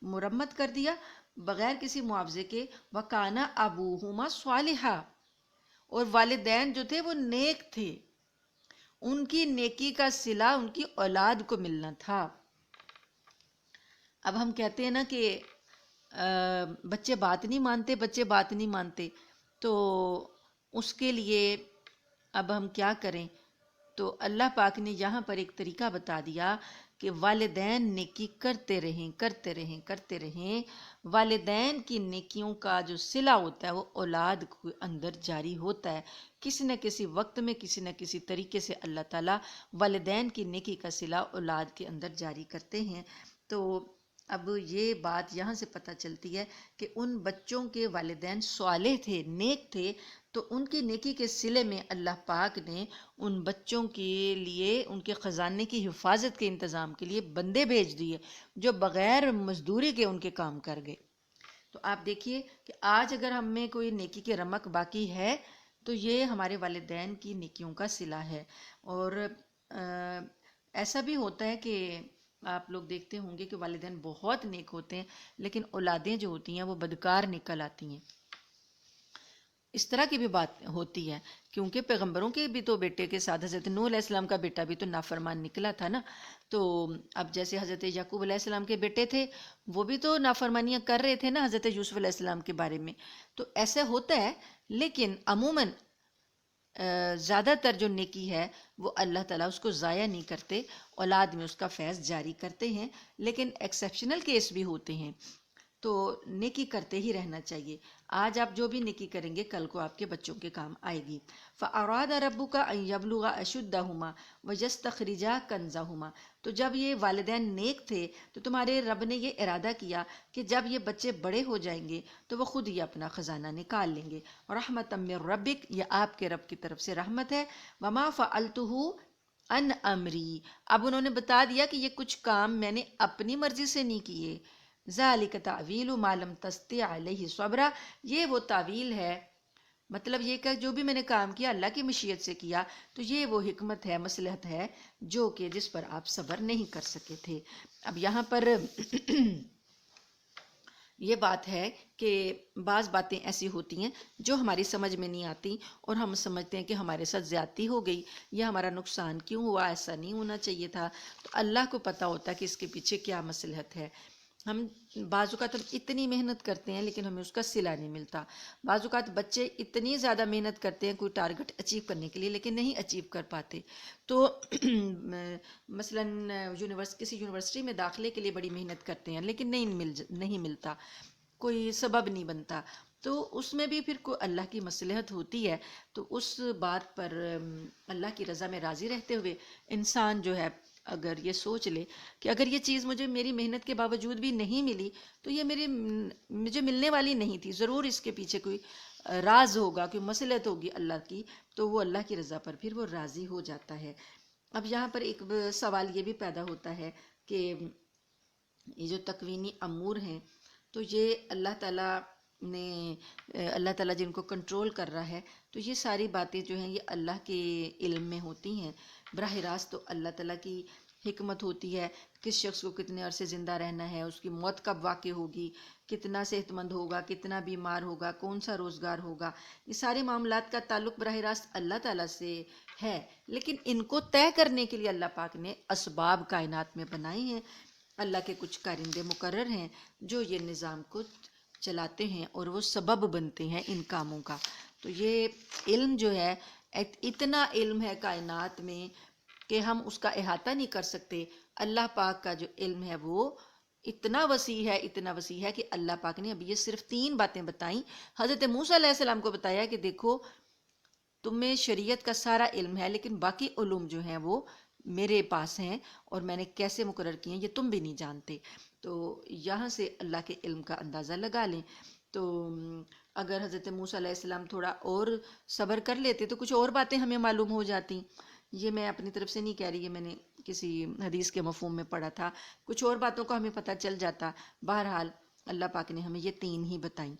مرمت کر دیا بغیر کسی معاوضے کے۔ وَكَانَ أَبُوهُمَا صَالِحًا، اور والدین جو تھے وہ نیک تھے، ان کی نیکی کا صلہ ان کی اولاد کو ملنا تھا۔ اب ہم کہتے ہیں نا کہ بچے بات نہیں مانتے، تو اس کے لیے اب ہم کیا کریں؟ تو اللہ پاک نے یہاں پر ایک طریقہ بتا دیا کہ والدین نیکی کرتے رہیں۔ والدین کی نیکیوں کا جو صلہ ہوتا ہے وہ اولاد کے اندر جاری ہوتا ہے، کسی نہ کسی وقت میں، کسی نہ کسی طریقے سے اللہ تعالیٰ والدین کی نیکی کا صلہ اولاد کے اندر جاری کرتے ہیں۔ تو اب یہ بات یہاں سے پتہ چلتی ہے کہ ان بچوں کے والدین صالح تھے، نیک تھے، تو ان کی نیکی کے صلے میں اللہ پاک نے ان بچوں کے لیے ان کے خزانے کی حفاظت کے انتظام کے لیے بندے بھیج دیے جو بغیر مزدوری کے ان کے کام کر گئے۔ تو آپ دیکھیے کہ آج اگر ہم میں کوئی نیکی کے رمق باقی ہے تو یہ ہمارے والدین کی نیکیوں کا صلہ ہے۔ اور ایسا بھی ہوتا ہے کہ آپ لوگ دیکھتے ہوں گے کہ والدین بہت نیک ہوتے ہیں لیکن اولادیں جو ہوتی ہیں وہ بدکار نکل آتی ہیں۔ اس طرح کی بھی بات ہوتی ہے، کیونکہ پیغمبروں کے بھی تو بیٹے کے ساتھ حضرت نوح علیہ السلام کا بیٹا بھی تو نافرمان نکلا تھا نا۔ تو اب جیسے حضرت یعقوب علیہ السلام کے بیٹے تھے وہ بھی تو نافرمانیاں کر رہے تھے نا حضرت یوسف علیہ السلام کے بارے میں۔ تو ایسا ہوتا ہے، لیکن عموماً زیادہ تر جو نیکی ہے وہ اللہ تعالیٰ اس کو ضائع نہیں کرتے، اولاد میں اس کا فیض جاری کرتے ہیں، لیکن ایکسیپشنل کیس بھی ہوتے ہیں، تو نیکی کرتے ہی رہنا چاہیے۔ آج آپ جو بھی نیکی کریں گے کل کو آپ کے بچوں کے کام آئے گی۔ فَأَرَادَ رَبُّكَ أَن يَبْلُغَ أَشُدَّهُمَا وَيَسْتَخْرِجَا كَنزَهُمَا، تو جب یہ والدین نیک تھے تو تمہارے رب نے یہ ارادہ کیا کہ جب یہ بچے بڑے ہو جائیں گے تو وہ خود ہی اپنا خزانہ نکال لیں گے۔ رحمتم من ربک، یہ آپ کے رب کی طرف سے رحمت ہے۔ وما فعلتہ ان امری، اب انہوں نے بتا دیا کہ یہ کچھ کام میں نے اپنی مرضی سے نہیں کیے۔ ذالک تعویل ما لم تستطع علیہ صبرا، یہ وہ تعویل ہے، مطلب یہ کہ جو بھی میں نے کام کیا اللہ کی مشیت سے کیا، تو یہ وہ حکمت ہے، مصلحت ہے جو کہ جس پر آپ صبر نہیں کر سکے تھے۔ اب یہاں پر یہ بات ہے کہ بعض باتیں ایسی ہوتی ہیں جو ہماری سمجھ میں نہیں آتی اور ہم سمجھتے ہیں کہ ہمارے ساتھ زیادتی ہو گئی یا ہمارا نقصان کیوں ہوا، ایسا نہیں ہونا چاہیے تھا، تو اللہ کو پتہ ہوتا ہے کہ اس کے پیچھے کیا مصلحت ہے۔ ہم بعض اوقات ہم اتنی محنت کرتے ہیں لیکن ہمیں اس کا صلہ نہیں ملتا۔ بعض اوقات بچے اتنی زیادہ محنت کرتے ہیں کوئی ٹارگٹ اچیو کرنے کے لیے لیکن نہیں اچیو کر پاتے، تو مثلاً کسی یونیورسٹی میں داخلے کے لیے بڑی محنت کرتے ہیں لیکن نہیں ملتا، کوئی سبب نہیں بنتا، تو اس میں بھی پھر کوئی اللہ کی مصلحت ہوتی ہے، تو اس بات پر اللہ کی رضا میں راضی رہتے ہوئے انسان جو ہے اگر یہ سوچ لے کہ اگر یہ چیز مجھے میری محنت کے باوجود بھی نہیں ملی تو یہ مجھے ملنے والی نہیں تھی، ضرور اس کے پیچھے کوئی راز ہوگا، کوئی مصلحت ہوگی اللہ کی، تو وہ اللہ کی رضا پر پھر وہ راضی ہو جاتا ہے۔ اب یہاں پر ایک سوال یہ بھی پیدا ہوتا ہے کہ یہ جو تکوینی امور ہیں تو یہ اللہ تعالیٰ جن کو کنٹرول کر رہا ہے، تو یہ ساری باتیں جو ہیں یہ اللہ کے علم میں ہوتی ہیں، براہ راست تو اللہ تعالیٰ کی حکمت ہوتی ہے، کس شخص کو کتنے عرصے زندہ رہنا ہے، اس کی موت کب واقع ہوگی، کتنا صحت مند ہوگا، کتنا بیمار ہوگا، کون سا روزگار ہوگا، یہ سارے معاملات کا تعلق براہ راست اللہ تعالیٰ سے ہے، لیکن ان کو طے کرنے کے لیے اللہ پاک نے اسباب کائنات میں بنائے ہیں۔ اللہ کے کچھ کارندے مقرر ہیں جو یہ نظام کو چلاتے ہیں اور وہ سبب بنتے ہیں ان کاموں کا۔ تو یہ علم جو ہے اتنا علم ہے کائنات میں کہ ہم اس کا احاطہ نہیں کر سکتے۔ اللہ پاک کا جو علم ہے وہ اتنا وسیع ہے کہ اللہ پاک نے ابھی یہ صرف 3 باتیں بتائیں، حضرت موسیٰ علیہ السلام کو بتایا کہ دیکھو تمہیں شریعت کا سارا علم ہے لیکن باقی علوم جو ہیں وہ میرے پاس ہیں اور میں نے کیسے مقرر کیے ہیں یہ تم بھی نہیں جانتے۔ تو یہاں سے اللہ کے علم کا اندازہ لگا لیں۔ تو اگر حضرت موسیٰ علیہ السلام تھوڑا اور صبر کر لیتے تو کچھ اور باتیں ہمیں معلوم ہو جاتی، یہ میں اپنی طرف سے نہیں کہہ رہی، یہ میں نے کسی حدیث کے مفہوم میں پڑھا تھا، کچھ اور باتوں کا ہمیں پتہ چل جاتا۔ بہرحال اللہ پاک نے ہمیں یہ 3 ہی بتائیں۔